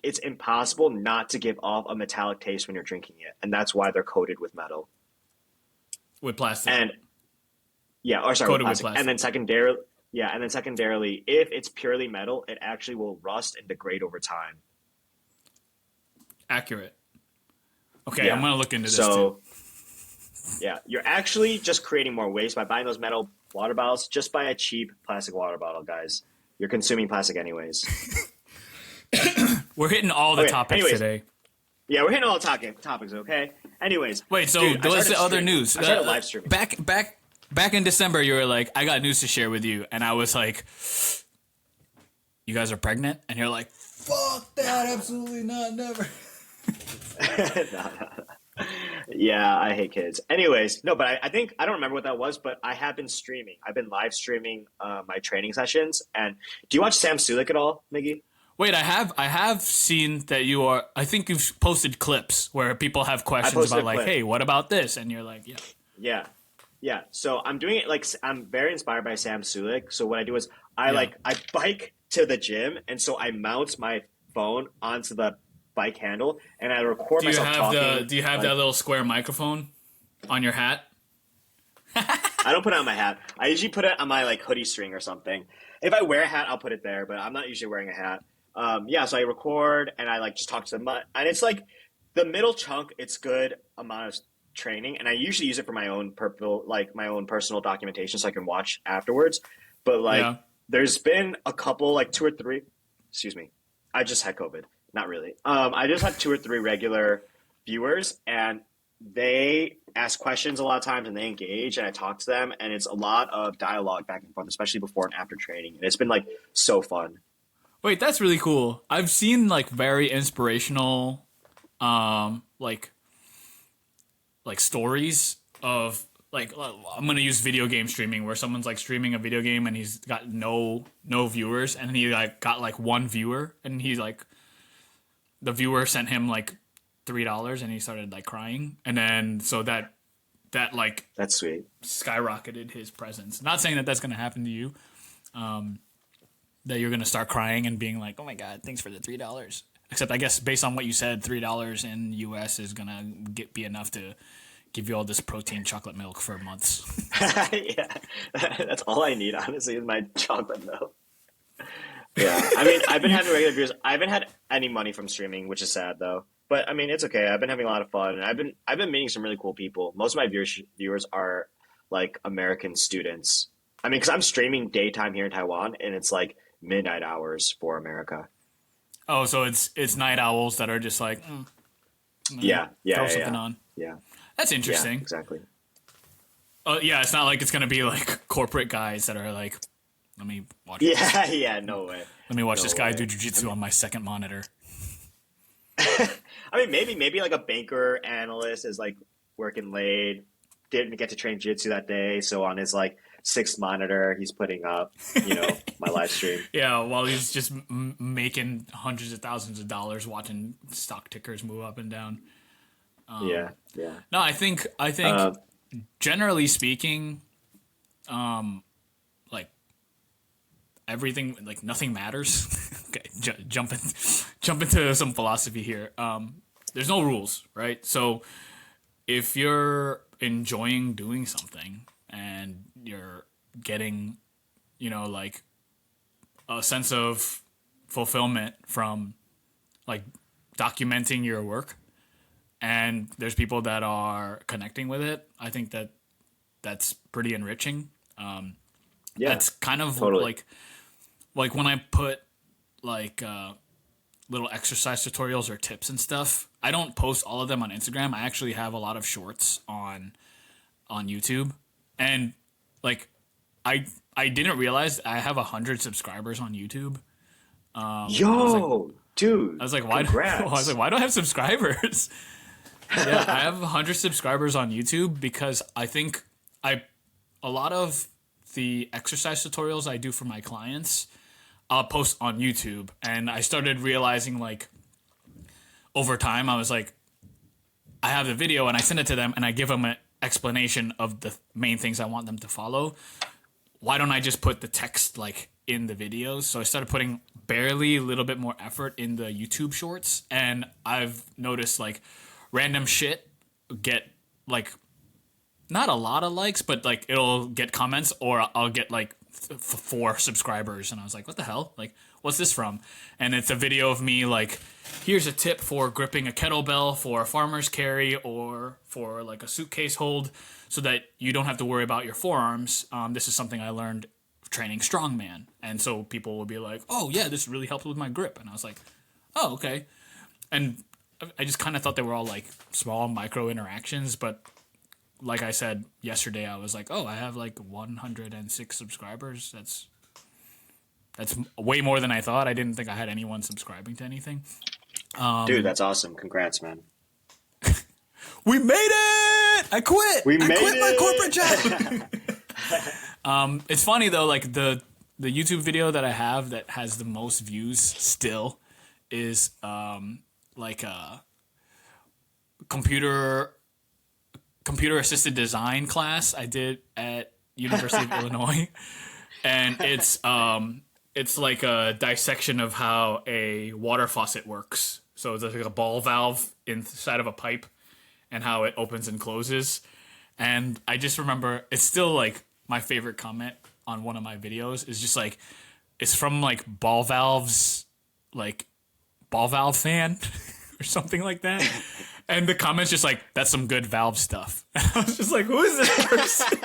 it's impossible not to give off a metallic taste when you're drinking it, and that's why they're coated with metal. with plastic. And yeah, or sorry, Coated with plastic. plastic. And then secondarily, if it's purely metal, it actually will rust and degrade over time. Accurate. Okay, Yeah. I'm gonna look into this too. So, yeah, you're actually just creating more waste by buying those metal water bottles. Just buy a cheap plastic water bottle, guys. You're consuming plastic anyways. We're hitting all the Okay, topics anyways. today. Yeah, we're hitting all the topics, okay? Anyways. Wait, so dude, I what's started the other streaming. news? I started live streaming. Back in December, you were like, "I got news to share with you," and I was like, you guys are pregnant, and you're like, fuck that, absolutely not, never. No, no. Yeah, I hate kids. Anyways, no, but I think I don't remember what that was, but I have been streaming. I've been live streaming my training sessions. And do you watch Sam Sulek at all, Miggy? Wait, I have seen that you are. I think you've posted clips where people have I questions posted about a like, clip. hey, what about this? And you're like, yeah. Yeah. Yeah. So I'm doing it like I'm very inspired by Sam Sulek. So what I do is I Yeah. I bike to the gym, and so I mount my phone onto the bike handle and I record Do you myself have talking. Do you have like, that little square microphone on your hat? I don't put it on my hat. I usually put it on my like hoodie string or something. If I wear a hat, I'll put it there, but I'm not usually wearing a hat. Yeah, so I record and I like just talk to them, and it's like the middle chunk. It's good amount of training, and I usually use it for my own purple, like my own personal documentation, so I can watch afterwards. But like, Yeah. there's been a couple, like two or three. Excuse me, I just had COVID. Not really. I just had two or three regular viewers, and they ask questions a lot of times and they engage and I talk to them and it's a lot of dialogue back and forth, especially before and after training. And it's been like so fun. Wait, that's really cool. I've seen like very inspirational, like stories of like I'm gonna use video game streaming where someone's like streaming a video game and he's got no viewers and he like got like one viewer and he's like the viewer sent him like $3 and he started like crying and then so that like That's sweet. skyrocketed his presence. Not saying that that's gonna happen to you, that you're gonna start crying and being like, oh my god, thanks for the $3. Except I guess based on what you said, $3 in US is gonna be enough to give you all this protein chocolate milk for months. Yeah, that's all I need, honestly, is my chocolate milk. Yeah, I mean, I've been having regular viewers. I haven't had any money from streaming, which is sad though. But I mean, it's okay. I've been having a lot of fun, and I've been meeting some really cool people. Most of my viewers are like American students. I mean, because I'm streaming daytime here in Taiwan, and it's like midnight hours for America. Oh, so it's night owls that are just like I'm gonna Yeah, yeah, throw yeah, something yeah, on. yeah, That's yeah, interesting. exactly. Yeah, it's not like it's gonna be like corporate guys that are like, let me watch. Yeah, yeah, no way. Let me watch No this guy way. do jujitsu on my second monitor. I mean, maybe like a banker analyst is like working late, didn't get to train jiu-jitsu that day, so on his like sixth monitor, he's putting up, my live stream. Yeah, while he's just making hundreds of thousands of dollars watching stock tickers move up and down. Yeah, yeah. No, I think Uh, generally speaking, like everything, like nothing matters. Okay, jump into some philosophy here. There's no rules, right? So if you're enjoying doing something and you're getting, like a sense of fulfillment from like documenting your work and there's people that are connecting with it, I think that's pretty enriching. yeah, That's kind of totally. like when I put like little exercise tutorials or tips and stuff. I don't post all of them on Instagram. I actually have a lot of shorts on YouTube, and like I didn't realize I have 100 subscribers on YouTube. Yo, dude, I was like, why? congrats. I was like, why do I have subscribers? Yeah, I have 100 subscribers on YouTube because I think a lot of the exercise tutorials I do for my clients, I'll post on YouTube, and I started realizing like over time I was like, I have the video and I send it to them and I give them an explanation of the main things I want them to follow. Why don't I just put the text like in the videos? So I started putting barely a little bit more effort in the YouTube shorts, and I've noticed like random shit get like not a lot of likes, but like it'll get comments, or I'll get like 4 subscribers, and I was like, what the hell? Like, what's this from? And it's a video of me like, here's a tip for gripping a kettlebell for a farmer's carry or for like a suitcase hold, so that you don't have to worry about your forearms. This is something I learned training strongman, and so people will be like, oh yeah, this really helped with my grip, and I was like, oh okay, and I just kind of thought they were all like small micro interactions, but like I said yesterday, I was like, oh, I have like 106 subscribers. That's way more than I thought. I didn't think I had anyone subscribing to anything. Dude, that's awesome. Congrats, man. We made it! I quit! We I made quit my it! corporate job. It's funny though, like the YouTube video that I have that has the most views still is like a computer assisted design class I did at University of Illinois, and it's like a dissection of how a water faucet works. So there's like a ball valve inside of a pipe and how it opens and closes. And I just remember it's still like my favorite comment on one of my videos is just like, it's from like ball valve fan or something like that. And the comment's just like, that's some good valve stuff. And I was just like, who is this person?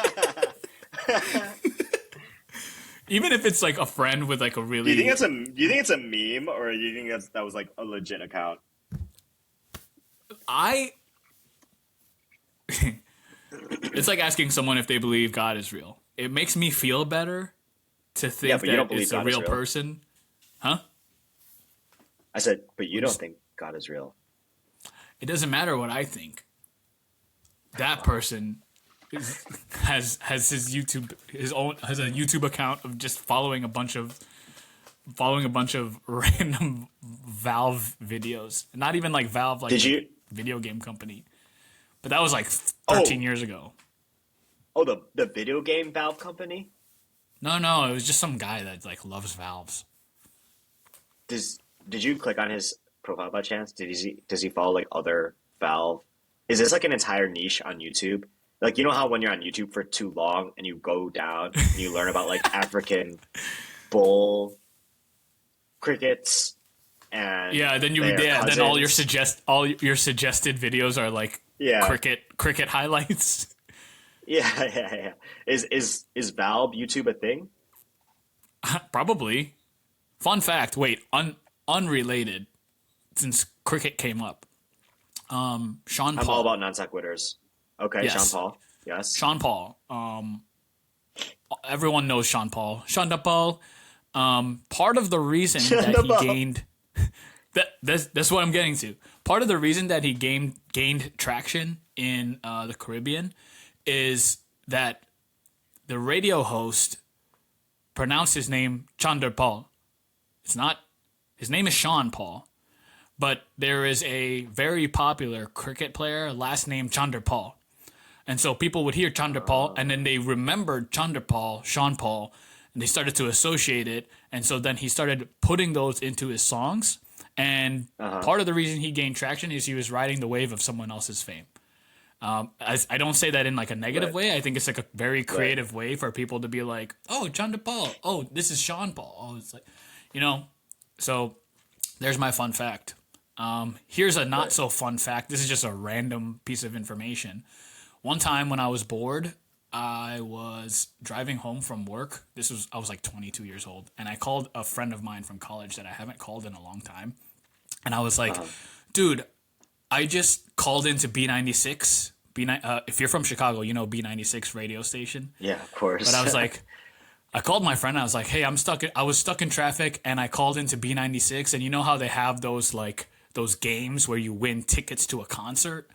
Even if it's like a friend with like a really. Do you think it's a meme, or do you think that was like a legit account? It's like asking someone if they believe God is real. It makes me feel better to think but you don't that believe it's a God is real real. person. Huh? I said, but you don't think God is real. It doesn't matter what I think. That person has his has a YouTube account of just following a bunch of random Valve videos. Not even like Valve, like Did you? video game company. But that was like 13 years ago. Oh, the video game Valve company? No, it was just some guy that like loves valves. Did you click on his profile by chance? Does he follow like other Valve? Is this like an entire niche on YouTube? Like, you know how when you're on YouTube for too long and you go down and you learn about like African bull crickets and Then their all your cousins? suggested videos are like Yeah. cricket highlights. Yeah. Is Valve YouTube a thing? Probably. Fun fact. Wait, unrelated. Since cricket came up, Sean I'm all Paul. about non sequiturs. Okay, Yes. Sean Paul. Yes. Sean Paul. Everyone knows Sean Paul. Sean Paul. Part of the reason that he Paul. gained that's what I'm getting to. Part of the reason that he gained traction in the Caribbean is that the radio host pronounced his name Chandra Paul. It's not. His name is Sean Paul. But there is a very popular cricket player, last name Chandra Paul. And so people would hear Chandra Paul, and then they remembered Chandra Paul, Sean Paul, and they started to associate it. And so then he started putting those into his songs. And part of the reason he gained traction is he was riding the wave of someone else's fame. I don't say that in like a negative way. I think it's like a very creative way for people to be like, oh, Chandra Paul. Oh, this is Sean Paul. Oh, it's like, so there's my fun fact. Here's a not so fun fact. This is just a random piece of information. One time when I was bored, I was driving home from work. I was like 22 years old, and I called a friend of mine from college that I haven't called in a long time. And I was like, dude, I just called into B96. If you're from Chicago, you know B96 radio station. Yeah, of course. But I was like, I called my friend. I was like, hey, I was stuck in traffic, and I called into B96. And you know how they have those games where you win tickets to a concert?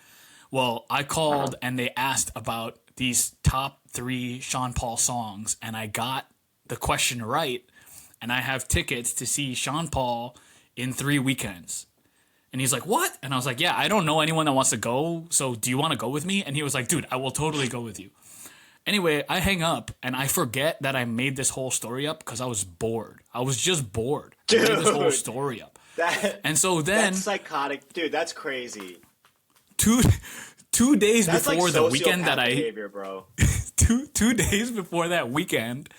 Well, I called and they asked about these top 3 Sean Paul songs, and I got the question right. And I have tickets to see Sean Paul in 3 weekends. And he's like, what? And I was like, yeah, I don't know anyone that wants to go. So do you want to go with me? And he was like, dude, I will totally go with you. Anyway, I hang up and I forget that I made this whole story up because I was bored. I was just bored. I made this whole story up. And so then That's psychotic. Dude, that's crazy. two days That's before like the weekend that behavior, bro. 2 days before that weekend,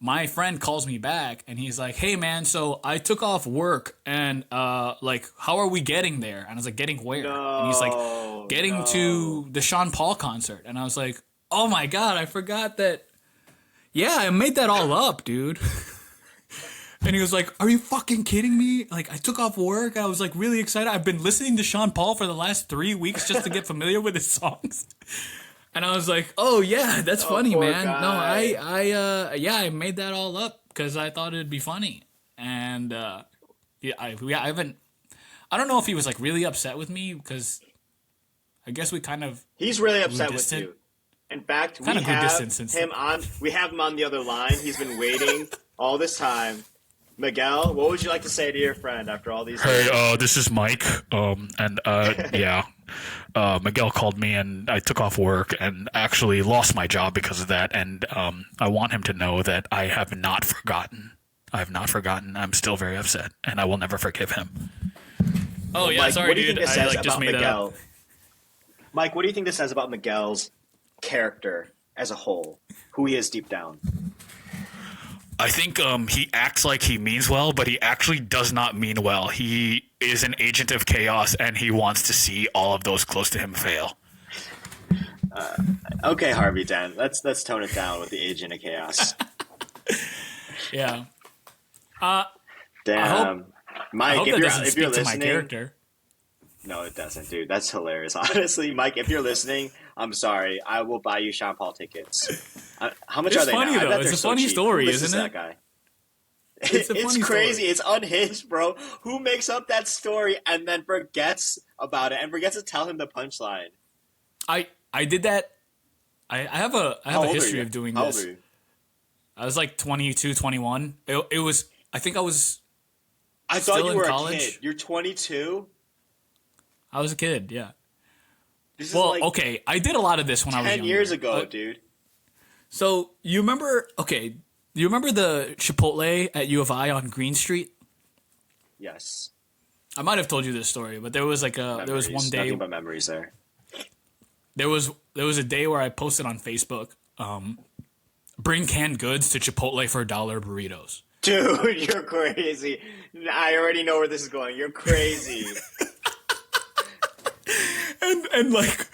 my friend calls me back and he's like, hey man, so I took off work and like, how are we getting there? And I was like, getting where? And he's like, getting to the Sean Paul concert. And I was like, oh my God, I forgot that. Yeah, I made that all up, dude. And he was like, are you fucking kidding me? Like, I took off work. I was like really excited. I've been listening to Sean Paul for the last 3 weeks just to get familiar with his songs. And I was like, oh yeah, that's funny, poor man. guy. No, I made that all up because I thought it'd be funny, and yeah, I haven't. I don't know if he was like really upset with me because I guess we kind of He's really upset with distant. you. In fact, Kinda grew distant since him on. We have him on the other line. He's been waiting all this time. Miguel, what would you like to say to your friend after all these years? Hey, this is Mike. Yeah, Miguel called me, and I took off work, and actually lost my job because of that. And I want him to know that I have not forgotten. I have not forgotten. I'm still very upset, and I will never forgive him. Oh yeah, Mike, sorry, what do you dude. think this I says like just about made that up. Miguel? Mike, what do you think this says about Miguel's character as a whole? Who he is deep down? I think he acts like he means well, but he actually does not mean well. He is an agent of chaos, and he wants to see all of those close to him fail. Okay, Harvey Dent. Let's tone it down with the agent of chaos. Yeah, Damn. I Mike, hope if that you're, doesn't if speak you're to my listening, character. no, it doesn't, dude. That's hilarious. Honestly, Mike, if you're listening, I'm sorry. I will buy you Sean Paul tickets. How much It's are they funny, now? I though. bet It's they're a so funny cheap. story, Who listens isn't to it? that guy? It's a It's funny crazy. story. It's unhinged, bro. Who makes up that story and then forgets about it and forgets to tell him the punchline? I did that. I have a How old are history you? of doing How old this. are you? I was like 22, 21. It was. I think I was. I thought Still you in were college? a kid. You're 22. I was a kid. Yeah. This Well, is like okay. I did a lot of this when I was 10 younger. years ago, dude. So you remember? Okay. You remember the Chipotle at U of I on Green Street? Yes. I might have told you this story, but there was like there was one Memories. day Nothing but memories there. there was a day where I posted on Facebook, bring canned goods to Chipotle for $1 burritos. Dude, you're crazy. I already know where this is going. You're crazy. And like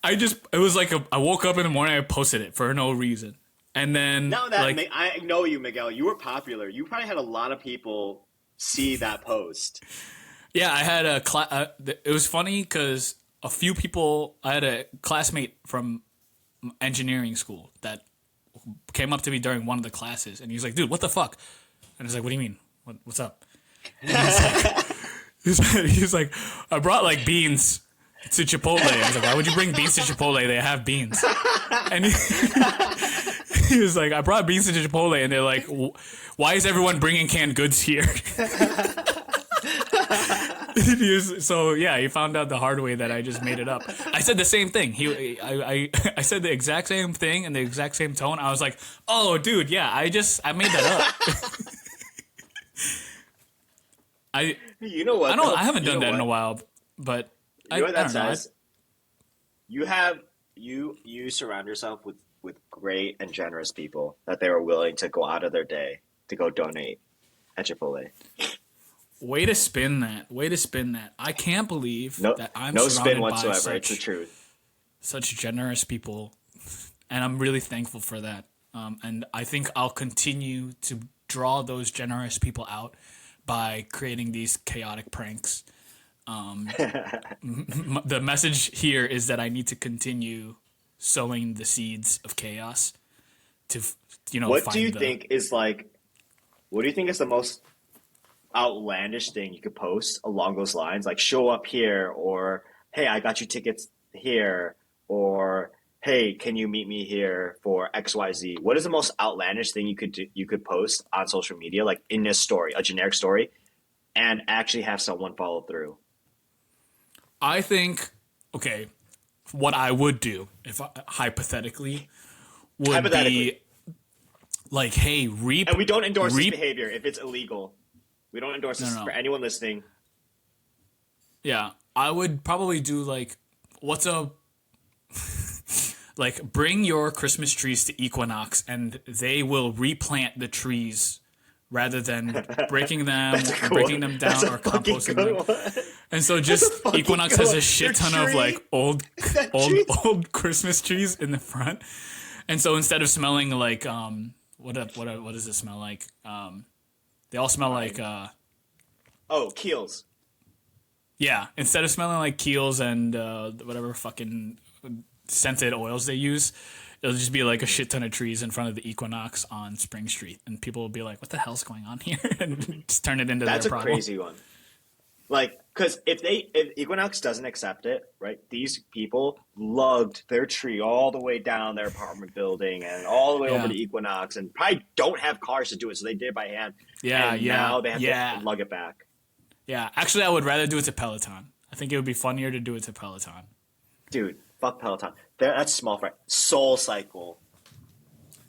it was like I woke up in the morning, I posted it for no reason, and then Now that like I know you, Miguel, you were popular. You probably had a lot of people see that post. yeah, I had it was funny because a few people, I had a classmate from engineering school that came up to me during one of the classes, and he was like, "Dude, what the fuck?" And I was like, "What do you mean? What's up?" And he was like, "I brought like beans to Chipotle." I was like, "Why would you bring beans to Chipotle? They have beans." And he was like, "I brought beans to Chipotle," and they're like, "Why is everyone bringing canned goods here?" So yeah, he found out the hard way that I just made it up. I said the same thing. I said the exact same thing in the exact same tone. I was like, "Oh, dude, yeah, I made that up." You know what? I don't. though? I haven't You done know that in a what? while, but You know what that I don't know. says? You surround yourself with great and generous people that they were willing to go out of their day to go donate at Chipotle. Way to spin that. Way to spin that. I can't believe No, that I'm no surrounded spin by whatsoever. It's the truth. such generous people, and I'm really thankful for that. And I think I'll continue to draw those generous people out by creating these chaotic pranks. The message here is that I need to continue sowing the seeds of chaos to, What find do you the, think is like? What do you think is the most outlandish thing you could post along those lines? Like, show up here, or hey, I got you tickets here, or hey, can you meet me here for XYZ? What is the most outlandish thing you could post on social media, like in a story, a generic story, and actually have someone follow through? I think, okay, what I would do if hypothetically would Hypothetically. be like, hey, reap. And we don't endorse this reap. behavior if it's illegal. We don't endorse this No. for anyone listening. Yeah, I would probably do like, what's a like bring your Christmas trees to Equinox and they will replant the trees rather than breaking them, That's a good breaking one. them That's down a or fucking composting good them. one. And so just fucking Equinox good has one. a shit Your ton of tree- like old tree- Christmas trees in the front. And so instead of smelling like what does it smell like? They all smell like Oh, Keels. yeah, instead of smelling like Kiehl's and whatever fucking scented oils they use, It'll just be like a shit ton of trees in front of the Equinox on Spring Street, and people will be like, "What the hell's going on here?" and just turn it into That's their a problem. crazy one. Like, because if Equinox doesn't accept it, right? These people lugged their tree all the way down their apartment building and all the way over Yeah, to Equinox, and probably don't have cars to do it, so they did it by hand, yeah, and yeah, now they have to yeah, lug it back. yeah. Actually, I would rather do it to Peloton. I think it would be funnier to do it to Peloton. Dude, fuck Peloton. That's small fry. Soul Cycle.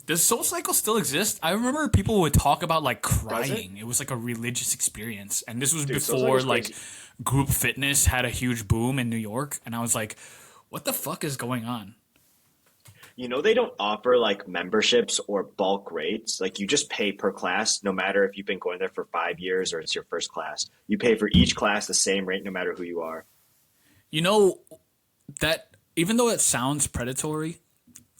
Does Soul Cycle still exist? I remember people would talk about like Does it? crying. It was like a religious experience, and this was Dude, Soul before Cycle's like crazy. group fitness had a huge boom in New York, and I was like, "What the fuck is going on?" You know they don't offer like memberships or bulk rates. Like you just pay per class, no matter if you've been going there for 5 years or it's your first class. You pay for each class the same rate, no matter who you are. You know that even though it sounds predatory,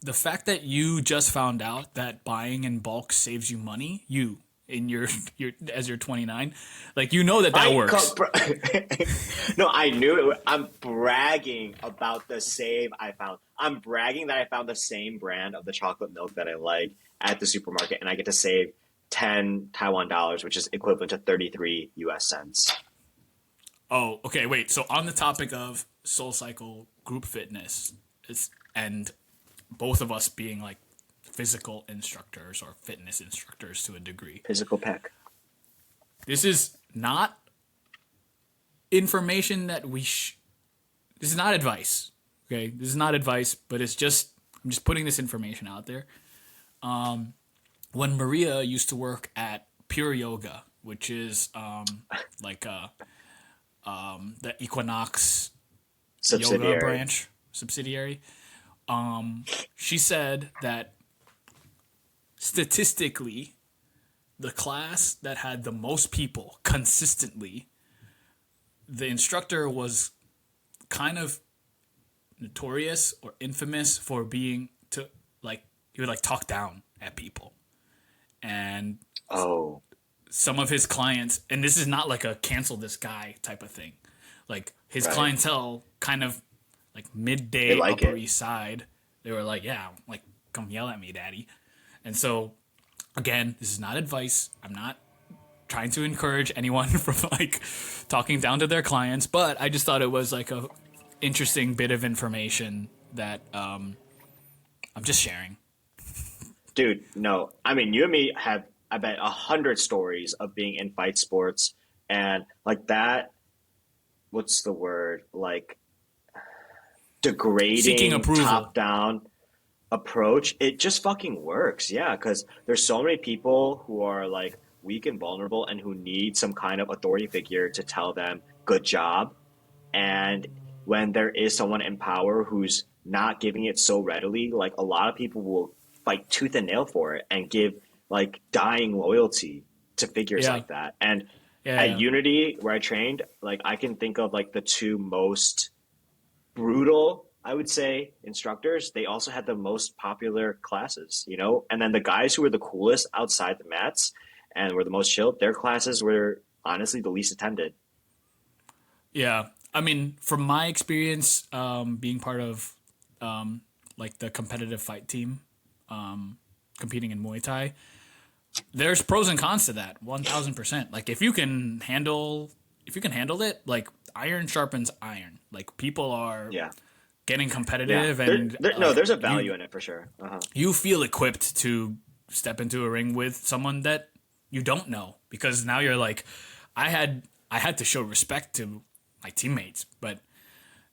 the fact that you just found out that buying in bulk saves you money, you in your as you're 29, like you know that works. No, I knew it. I'm bragging about the save I found. I'm bragging that I found the same brand of the chocolate milk that I like at the supermarket, and I get to save 10 Taiwan dollars, which is equivalent to 33 US cents. Oh, okay, wait. So on the topic of Soul Cycle group fitness, and both of us being like physical instructors or fitness instructors to a degree, Physical peck. this is not information that this is not advice. Okay, this is not advice, but I'm just putting this information out there. When Maria used to work at Pure Yoga, which is like the Equinox yoga Subsidiary. branch subsidiary, she said that statistically, the class that had the most people consistently, the instructor was kind of notorious or infamous for being to like he would like talk down at people, and Oh, some of his clients, and this is not like a cancel this guy type of thing, like his right. clientele kind of like They midday like Upper it. East Side, they were like, yeah, like come yell at me, daddy. And so again, this is not advice. I'm not trying to encourage anyone from like talking down to their clients, but I just thought it was like a interesting bit of information that I'm just sharing. Dude, no. I mean, you and me have, I bet, 100 stories of being in fight sports and like that. What's the word? Like Seeking degrading approval. top down approach. It just fucking works. Yeah, because there's so many people who are like weak and vulnerable and who need some kind of authority figure to tell them good job. And when there is someone in power who's not giving it so readily, like a lot of people will fight tooth and nail for it and give like dying loyalty to figures Yeah. like that. And Yeah, at yeah. Unity, where I trained, like I can think of like the two most brutal, I would say, instructors. They also had the most popular classes, you know? And then the guys who were the coolest outside the mats and were the most chilled, their classes were honestly the least attended. Yeah, I mean, from my experience, being part of like the competitive fight team, competing in Muay Thai, there's pros and cons to that. 1,000%. Like if you can handle it, like iron sharpens iron. Like people are Yeah. getting Yeah. competitive, and No, like there's a value in it for sure. Uh-huh. you feel equipped to step into a ring with someone that you don't know, because now you're like, I had to show respect to my teammates, but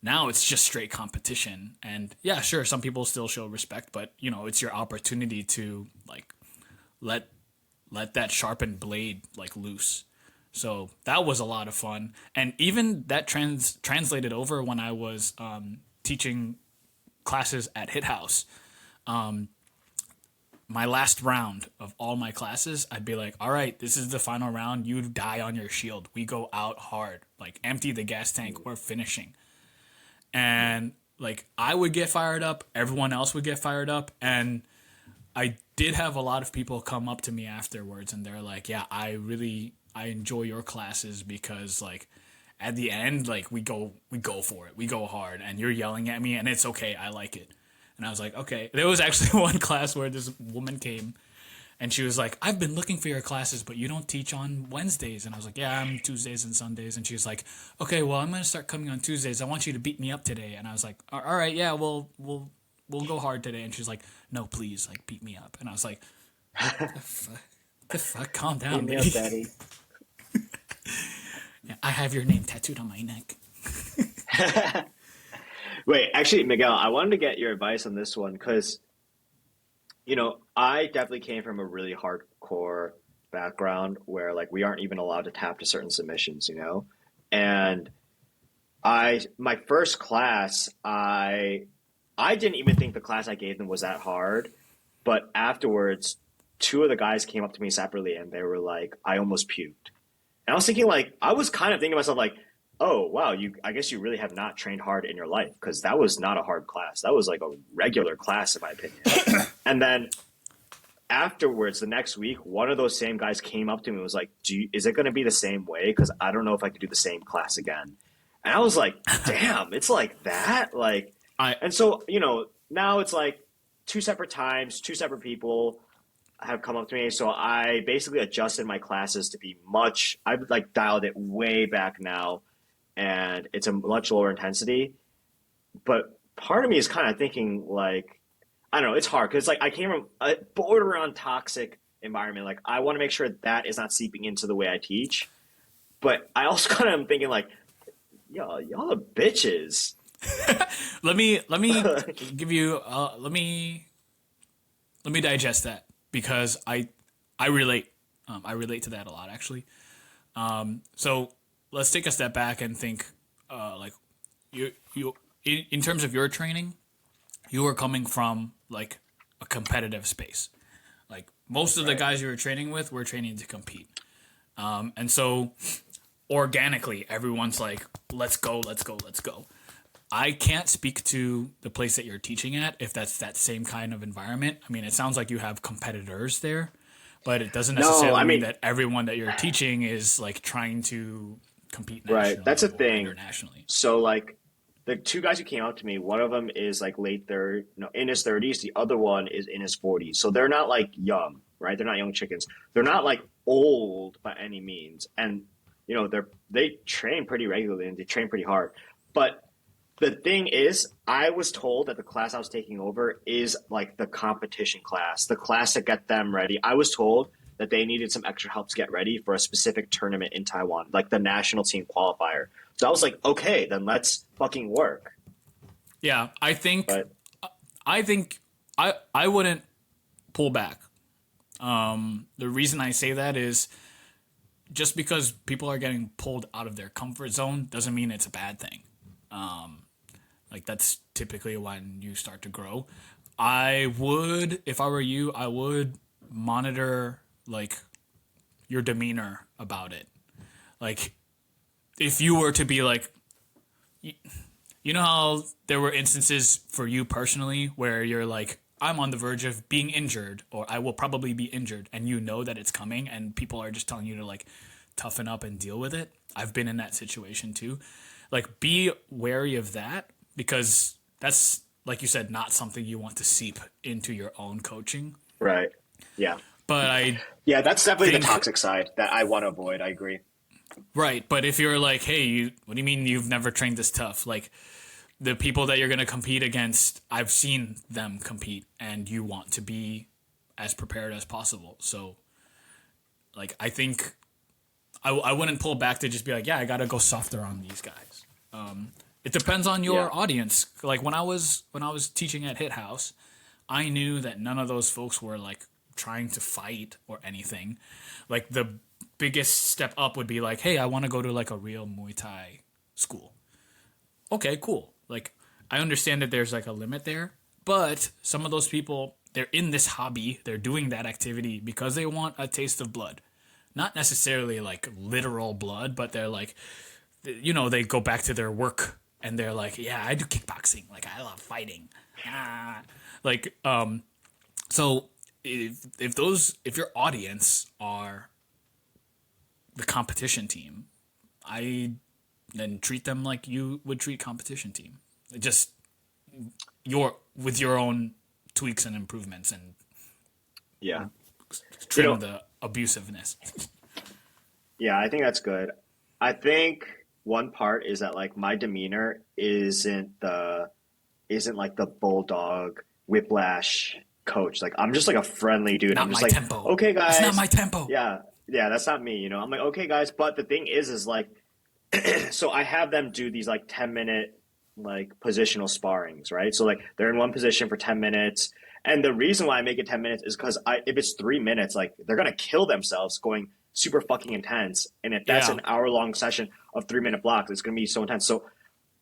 now it's just straight competition. And yeah, sure, some people still show respect, but you know, it's your opportunity to like let that sharpened blade like loose. So that was a lot of fun, and even that translated over when I was teaching classes at Hit House. My last round of all my classes, I'd be like, all right, this is the final round. You die on your shield. We go out hard. Like, empty the gas tank. We're finishing. And, like, I would get fired up. Everyone else would get fired up. And I did have a lot of people come up to me afterwards, and they're like, yeah, I enjoy your classes because, like, at the end, like, we go for it. We go hard. And you're yelling at me, and it's okay. I like it. And I was like, okay. There was actually one class where this woman came and she was like, I've been looking for your classes, but you don't teach on Wednesdays. And I was like, yeah, I'm Tuesdays and Sundays. And she was like, okay, well, I'm going to start coming on Tuesdays. I want you to beat me up today. And I was like, all right, yeah, we'll go hard today. And she's like, no, please, like, beat me up. And I was like, the fuck? Calm down, Beat me up, baby. daddy. Yeah, I have your name tattooed on my neck. Wait, actually, Miguel, I wanted to get your advice on this one because, I definitely came from a really hardcore background where like we aren't even allowed to tap to certain submissions. And my first class, I didn't even think the class I gave them was that hard, but afterwards, two of the guys came up to me separately and they were like, I almost puked. And I was thinking like I was kind of thinking to myself like, oh wow, I guess you really have not trained hard in your life because that was not a hard class. That was like a regular class in my opinion. And then afterwards, the next week, one of those same guys came up to me and was like, is it going to be the same way? Because I don't know if I could do the same class again. And I was like, damn, it's like that? Like, and so, now it's like two separate times, two separate people have come up to me. So I basically adjusted my classes to be I've like dialed it way back now and it's a much lower intensity. But part of me is kind of thinking like, I don't know, it's hard because like I came from a borderline toxic environment. Like I want to make sure that is not seeping into the way I teach. But I also kind of am thinking like, y'all are bitches. Let me give you let me digest that because I relate to that a lot actually. So let's take a step back and think like you in terms of your training, you are coming from like a competitive space. Like most of the guys you were training with were training to compete. And so organically everyone's like, let's go, let's go, let's go. I can't speak to the place that you're teaching at if that's that same kind of environment. I mean, it sounds like you have competitors there, but it doesn't necessarily mean that everyone that you're teaching is like trying to compete nationally. Right, that's a thing. Internationally. So like the two guys who came out to me, one of them is like in his 30s. The other one is in his 40s. So they're not like young, right? They're not young chickens. They're not like old by any means. And, they train pretty regularly and they train pretty hard. But the thing is, I was told that the class I was taking over is like the competition class, the class to get them ready. I was told that they needed some extra help to get ready for a specific tournament in Taiwan, like the national team qualifier. So I was like, okay, then let's fucking work. Yeah, I think I wouldn't pull back. The reason I say that is just because people are getting pulled out of their comfort zone doesn't mean it's a bad thing. Like that's typically when you start to grow. If I were you, I would monitor like your demeanor about it. Like if you were to be like, you know how there were instances for you personally where you're like, I'm on the verge of being injured or I will probably be injured and you know that it's coming and people are just telling you to like toughen up and deal with it. I've been in that situation too. Like be wary of that because that's, like you said, not something you want to seep into your own coaching. Right. Yeah. But yeah, that's definitely the toxic side that I want to avoid. I agree. Right. But if you're like, hey, what do you mean you've never trained this tough? Like the people that you're going to compete against, I've seen them compete and you want to be as prepared as possible. So like, I think I wouldn't pull back to just be like, yeah, I got to go softer on these guys. It depends on your audience. Like when I was teaching at Hit House, I knew that none of those folks were like trying to fight or anything. Like the biggest step up would be like, hey, I want to go to like a real Muay Thai school. Okay, cool. Like I understand that there's like a limit there, but some of those people, they're in this hobby, they're doing that activity because they want a taste of blood. Not necessarily like literal blood, but they're like, they go back to their work and they're like, yeah, I do kickboxing. Like I love fighting. So if your audience are the competition team, I then treat them like you would treat competition team. Just your with your own tweaks and improvements and Yeah. You trim know, the abusiveness. yeah, I think that's good. I think one part is that like my demeanor isn't like the bulldog whiplash coach. Like I'm just like a friendly dude. Not I'm just my like, tempo. okay, That's not guys. my tempo. Yeah, yeah, that's not me. I'm like, okay, guys. But the thing is like, so I have them do these like 10-minute like positional sparrings, right? So like they're in one position for 10 minutes. And the reason why I make it 10 minutes is because if it's 3 minutes, like they're gonna kill themselves going super fucking intense. And if that's Yeah. an hour long session of 3 minute blocks, it's gonna be so intense. So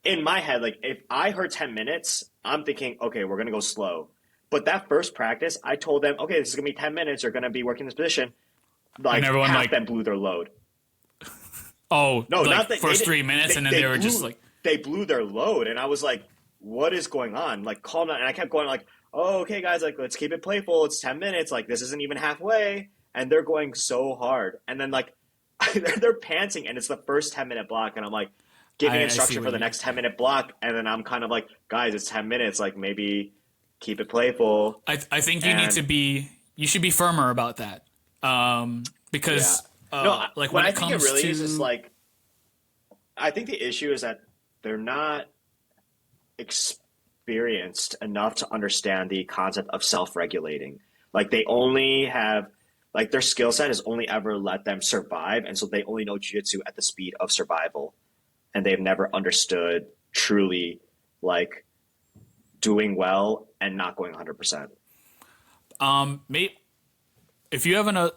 in my head, like if I heard 10 minutes, I'm thinking, okay, we're gonna go slow. But that first practice, I told them, okay, this is gonna be 10 minutes. You're gonna be working this position. And Like everyone half like, them blew their load. oh, No, like not that first 3 minutes, and then they were just like, they blew their load, and I was like, "What is going on?" Like, calm down. And I kept going, like, "Oh, okay, guys, like, let's keep it playful. It's 10 minutes. Like, this isn't even halfway." And they're going so hard, and then like, they're panting, and it's the first 10 minute block, and I'm like, giving I see instruction what for the you. next 10 minute block, and then I'm kind of like, "Guys, it's 10 minutes. Like, maybe keep it playful." I think you need And to be. You should be firmer about that. yeah, Because no, like what when I it think it comes really is to like, I think the issue is that they're not experienced enough to understand the concept of self-regulating. Like they only have like their skill set has only ever let them survive, and so they only know jiu-jitsu at the speed of survival, and they've never understood truly like doing well and not going 100%. maybe if you have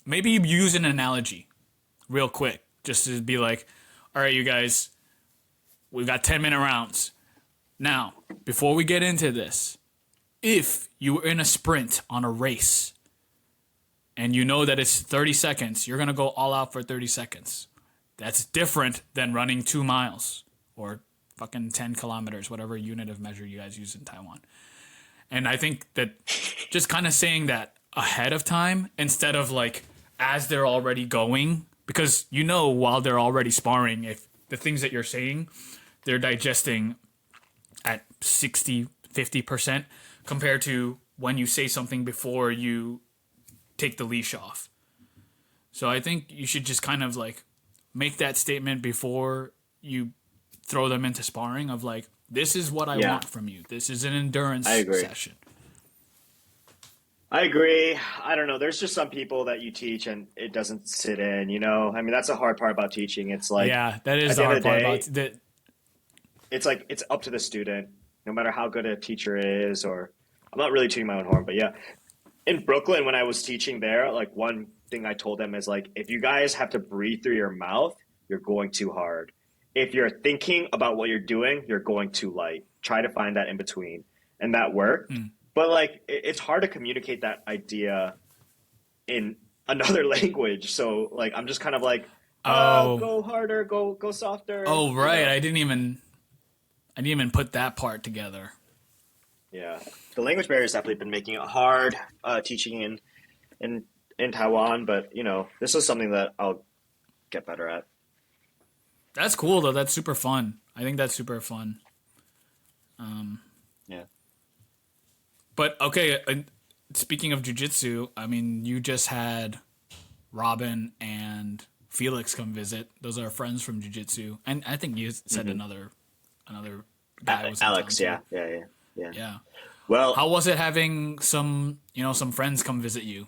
maybe you use an analogy real quick just to be like, all right, you guys, we've got 10-minute rounds. Now, before we get into this, if you were in a sprint on a race and you know that it's 30 seconds, you're going to go all out for 30 seconds. That's different than running 2 miles or fucking 10 kilometers, whatever unit of measure you guys use in Taiwan. And I think that just kind of saying that ahead of time instead of like as they're already going, because while they're already sparring, if the things that you're saying, they're digesting at 60, 50% compared to when you say something before you take the leash off. So I think you should just kind of like make that statement before you throw them into sparring of like, this is what I Yeah, want from you. This is an endurance I agree. session. I agree. I don't know. There's just some people that you teach and it doesn't sit in. I mean, that's the hard part about teaching. It's like Yeah, that at is the the end hard of the part day, about that. it's like it's up to the student, no matter how good a teacher is, or I'm not really tooting my own horn, but yeah. In Brooklyn, when I was teaching there, like one thing I told them is like, if you guys have to breathe through your mouth, you're going too hard. If you're thinking about what you're doing, you're going too light. Try to find that in between. And that worked. But like it's hard to communicate that idea in another language. So like I'm just kind of like, Oh, go harder, go softer, oh, right. I didn't even put that part together. Yeah, the language barrier has definitely been making it hard teaching in in Taiwan. But this is something that I'll get better at. That's cool though. That's super fun. I think that's super fun. Yeah. But okay, speaking of jujitsu, I mean, you just had Robin and Felix come visit. Those are friends from jujitsu, and I think you said another guy was in town Alex, too. yeah. Yeah. Well, How was it having some friends come visit you?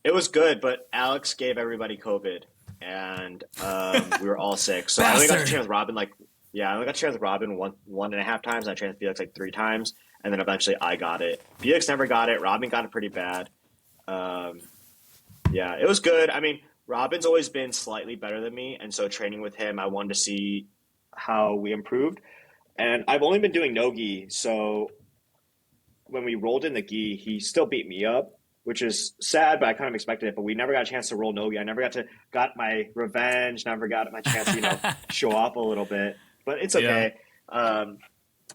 it was good, but Alex gave everybody COVID, and we were all sick. So I only got to train Bastard. with Robin I only got to train with Robin one and a half times. I trained with Felix like 3 times, and then eventually I got it. Felix never got it. Robin got it pretty bad. Um, yeah, it was good. I mean, Robin's always been slightly better than me, and so training with him, I wanted to see how we improved. And I've only been doing no gi, so when we rolled in the gi, he still beat me up, which is sad, but I kind of expected it. But we never got a chance to roll no gi. I never got my revenge. Never got my chance to show off a little bit. But it's Yeah. okay.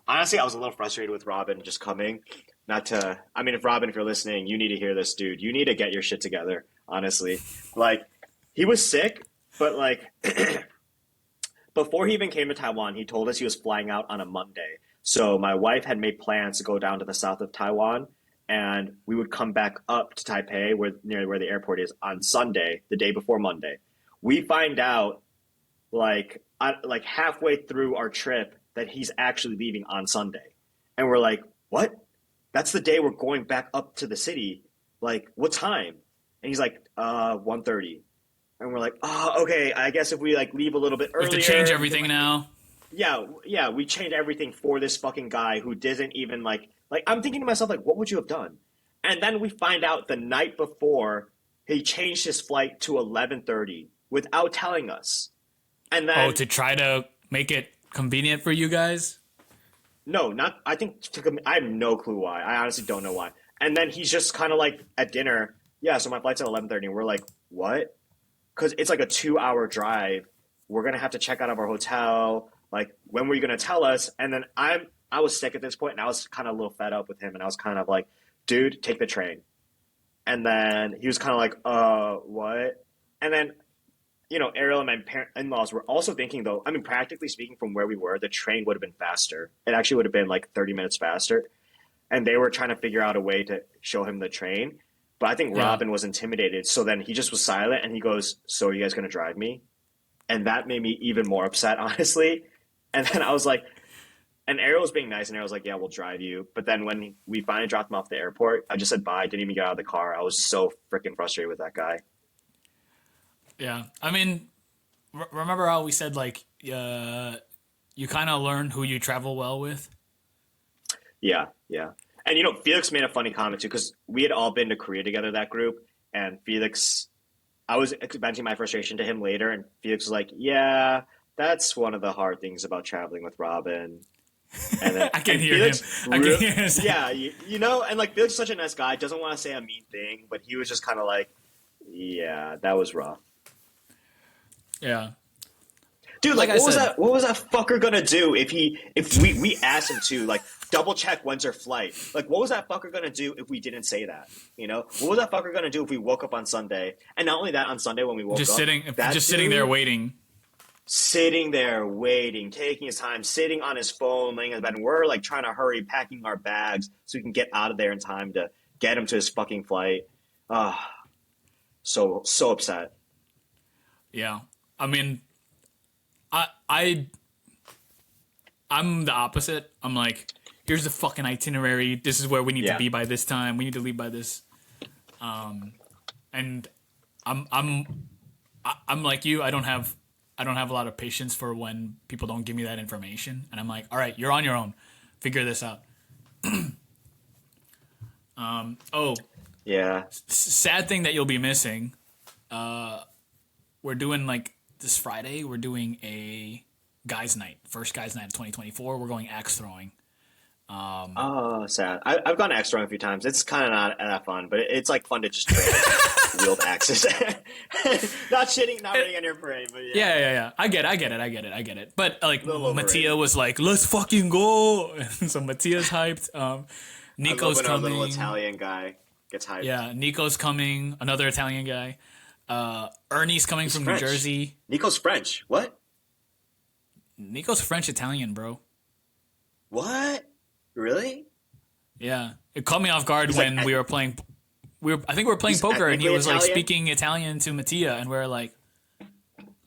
Honestly, I was a little frustrated with Robin just coming. Not to, I mean, if you're listening, you need to hear this, dude. You need to get your shit together. Honestly, like he was sick, but like before he even came to Taiwan, he told us he was flying out on a Monday. So my wife had made plans to go down to the south of Taiwan, and we would come back up to Taipei, where near where the airport is, on Sunday, the day before Monday. We find out like halfway through our trip that he's actually leaving on Sunday, and we're like, "What? That's the day we're going back up to the city. Like, what time?" And he's like, 1:30. And we're like, "Oh, okay. I guess if we like leave a little bit We have to earlier, change we can everything like now. yeah, we changed everything for this fucking guy who doesn't even like I'm thinking to myself like what would you have done? And then we find out the night before he changed his flight to 11:30 without telling us. And Oh, then to try to make it convenient for you guys? no, not I think I have no clue why. I honestly don't know why. And then he's just kind of like at dinner, yeah, so my flight's at 11:30 and we're like, "What?" Cuz it's like a 2-hour drive. We're going to have to check out of our hotel. Like, when were you going to tell us? And then I was sick at this point, and I was kind of a little fed up with him, and I was kind of like, dude, take the train. And then he was kind of like, what? And then, Ariel and my in-laws were also thinking, though, I mean, practically speaking, from where we were, the train would have been faster. It actually would have been like 30 minutes faster. And they were trying to figure out a way to show him the train. But I think Yeah. Robin was intimidated. So then he just was silent, and he goes, "So are you guys going to drive me?" And that made me even more upset, honestly. And then I was like, and Ariel was being nice, and Ariel was like, "Yeah, we'll drive you." But then when we finally dropped him off at the airport, I just said bye. Didn't even get out of the car. I was so freaking frustrated with that guy. Yeah. I mean, remember how we said, like, you kind of learn who you travel well with? Yeah, yeah. And Felix made a funny comment too, because we had all been to Korea together, that group, and Felix, I was venting my frustration to him later, and Felix was like, "Yeah, that's one of the hard things about traveling with Robin." And then I can and hear him. Felix, I can hear him. yeah, and like Felix is such a nice guy, doesn't want to say a mean thing, but he was just kind of like, "Yeah, that was rough." Yeah. Dude, Like like, I what was said- that? What was that fucker gonna do if we asked him to like double check when's our flight? Like, what was that fucker gonna do if we didn't say that? What was that fucker gonna do if we woke up on Sunday? And not only that, on Sunday when we woke Just up, sitting, that just sitting there dude waiting. sitting there waiting, taking his time, sitting on his phone, laying in bed, and we're like trying to hurry, packing our bags so we can get out of there in time to get him to his fucking flight. Ah, so upset. Yeah. I mean, I I'm the opposite. I'm like, here's the fucking itinerary. This is where we need Yeah. to be by this time. We need to leave by this. And I'm like you. I don't have a lot of patience for when people don't give me that information. And I'm like, all right, you're on your own. Figure this out. Oh, Yeah. sad thing that you'll be missing. We're doing like this Friday. We're doing a guys' night, first guys' night of 2024. We're going axe throwing. Oh, sad. I've gone extra a few times. It's kind of not that fun, but it's like fun to just train wield axes. Not shitting, not running on your parade, but yeah. Yeah. I get it. But like Little overrated. Mattia was like, let's fucking go. So Mattia's hyped. I love Nico's when our little coming. Italian guy gets hyped. Yeah, Nico's coming. Another Italian guy. Ernie's coming from French. New Jersey. Nico's French. What? Nico's French Italian, bro. What? Really? Yeah, it caught me off guard He's when like- we were playing. I think we were playing He's poker, and he ethnically was like Italian? speaking Italian to Mattia, and we are like,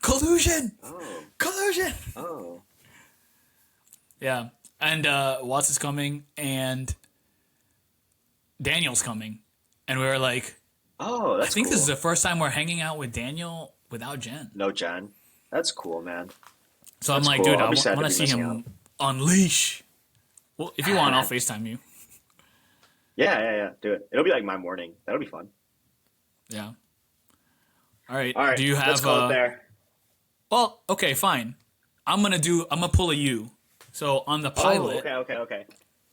collusion, Oh. collusion. Oh. Yeah, and Watts is coming, and Daniel's coming, and we were like, Oh, that's I think cool. this is the first time we're hanging out with Daniel without Jen. No, Jen. That's cool, man. So I'm That's like, cool. dude, I'll I be sad to want be to see missing him unleash. Well, if you want, I'll FaceTime you. Yeah. Do it. It'll be like my morning. That'll be fun. Yeah. All right. All right. Do you have? Let's call it there. Well, okay, fine. I'm gonna pull a U. So on the pilot, Oh,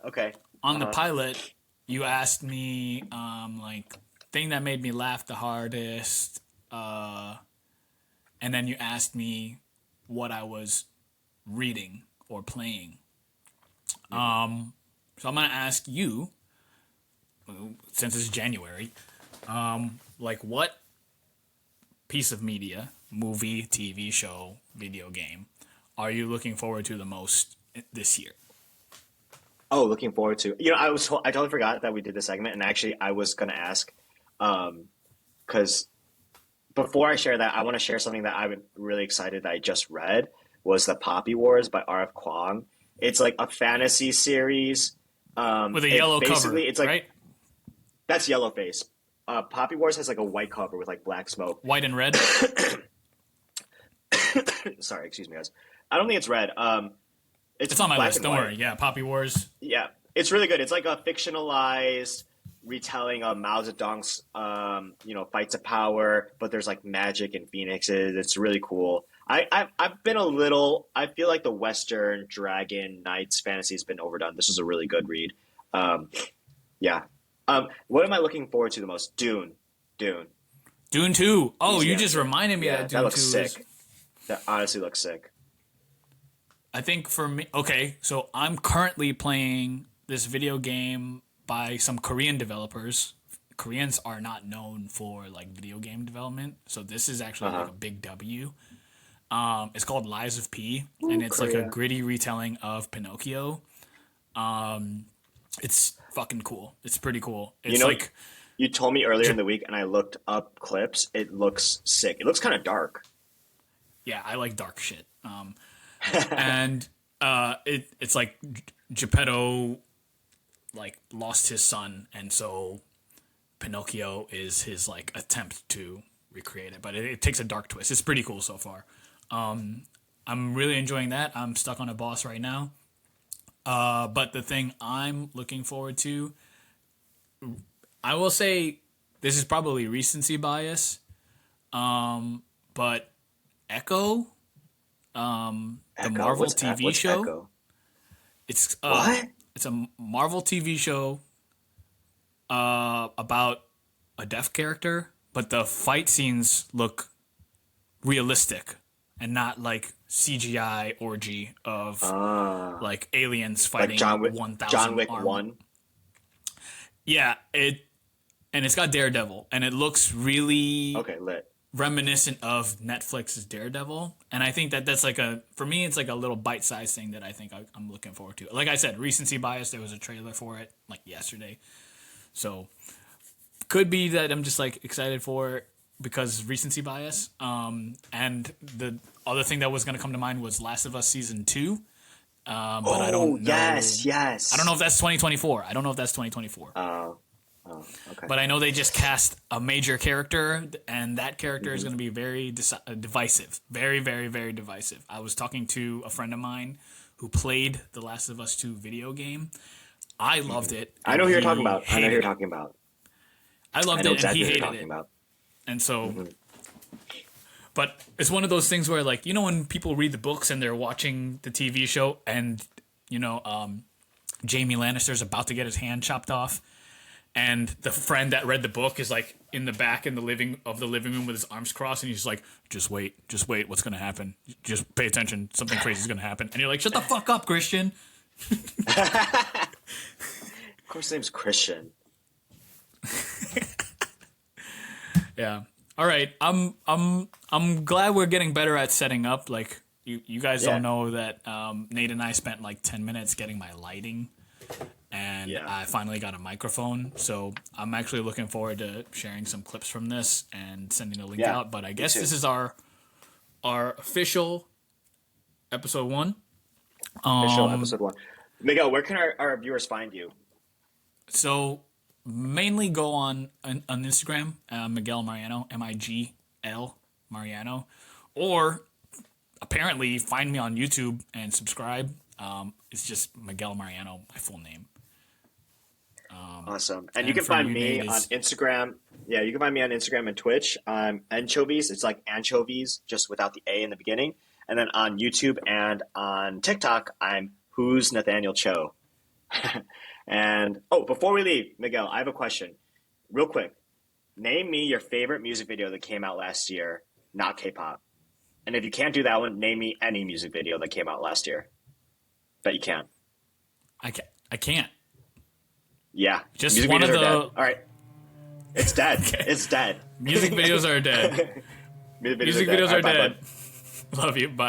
okay. on the pilot, you asked me like thing that made me laugh the hardest, and then you asked me what I was reading or playing. So I'm gonna ask you, since it's January, like what piece of media, movie, TV show, video game, are you looking forward to the most this year? Oh, looking forward to. I totally forgot that we did this segment, and actually, I was gonna ask, because before I share that, I want to share something that I'm really excited that I just read was the Poppy Wars by R.F. Kuang. It's like a fantasy series. With a It yellow cover, basically it's like right? that's Yellowface. Poppy Wars has like a white cover with like black smoke. White and red. Sorry, excuse me, guys. I don't think it's red. It's It's on my black list. and Don't white. worry. Yeah, Poppy Wars. Yeah, it's really good. It's like a fictionalized retelling of Mao Zedong's, fights of power, but there's like magic and phoenixes. It's really cool. I've been a little. I feel like the Western Dragon Knights fantasy has been overdone. This is a really good read. Um, yeah. What am I looking forward to the most? Dune. Dune. Dune 2. Oh, Easy you just answer. reminded me Yeah, that Dune that looks 2 is. sick. That honestly looks sick. I think for me, okay, so I'm currently playing this video game by some Korean developers. Koreans are not known for like video game development, so this is actually like a big W. It's called Lies of P, and it's like a Korea. gritty retelling of Pinocchio. It's fucking cool. It's pretty cool. It's You know, like you told me earlier in the week, and I looked up clips. It looks sick. It looks kind of dark. yeah, I like dark shit. And it's like Geppetto like lost his son, and so Pinocchio is his like attempt to recreate it, but it takes a dark twist. It's pretty cool so far. I'm really enjoying that. I'm stuck on a boss right now. But the thing I'm looking forward to, I will say, this is probably recency bias, but Echo, the Echo? Marvel What's TV what's show. Echo? It's What? it's a Marvel TV show about a deaf character, but the fight scenes look realistic and not like CGI orgy of like aliens fighting Like John Wick, 1,000 John Wick arm- 1. Yeah, it's got Daredevil, and it looks really Okay, lit. reminiscent of Netflix's Daredevil, and I think that's like for me it's like a little bite-sized thing that I think I'm looking forward to. Like I said, recency bias. There was a trailer for it like yesterday, so could be that I'm just like excited for it because recency bias. And the other thing that was going to come to mind was Last of Us season 2. But I don't know. Yes. I don't know if that's 2024. I don't know if that's 2024. Okay. But I know they just cast a major character, and that character is going to be very divisive. Very, very, very divisive. I was talking to a friend of mine who played the Last of Us 2 video game. I loved it. I know who and you're he talking about. I know who hated you're it. talking about. I I loved know it, exactly and what he you're hated talking it. about. And so, but it's one of those things where, like, you know, when people read the books and they're watching the TV show, and Jamie Lannister's about to get his hand chopped off, and the friend that read the book is like in the back in the living room with his arms crossed, and he's just like, just wait, what's gonna happen? Just pay attention, something crazy is gonna happen. And you're like, shut the fuck up, Christian. Of course, his name's Christian. Yeah. All right. I'm glad we're getting better at setting up. Like you guys Yeah. don't know that Nate and I spent like 10 minutes getting my lighting, and Yeah. I finally got a microphone. So I'm actually looking forward to sharing some clips from this and sending the link Yeah, out. But I guess too. this is our official episode 1. Official episode 1. Miguel, where can our viewers find you? So mainly go on Instagram, Miguel Mariano, Migl Mariano, or apparently find me on YouTube and subscribe. It's just Miguel Mariano, my full name. Awesome. And you and can for find you, me Nate, on is- Instagram. Yeah, you can find me on Instagram and Twitch. Anchovies. It's like anchovies, just without the A in the beginning. And then on YouTube and on TikTok, I'm Who's Nathaniel Cho. And before we leave, Miguel, I have a question, real quick. Name me your favorite music video that came out last year, not K-pop. And if you can't do that one, name me any music video that came out last year that you can. I can't. Yeah, Just music one videos of are dead. the- All right, it's dead. It's dead. Music videos are dead. Music Music are dead. videos All are right, bye, dead. bud. Love you. Bye.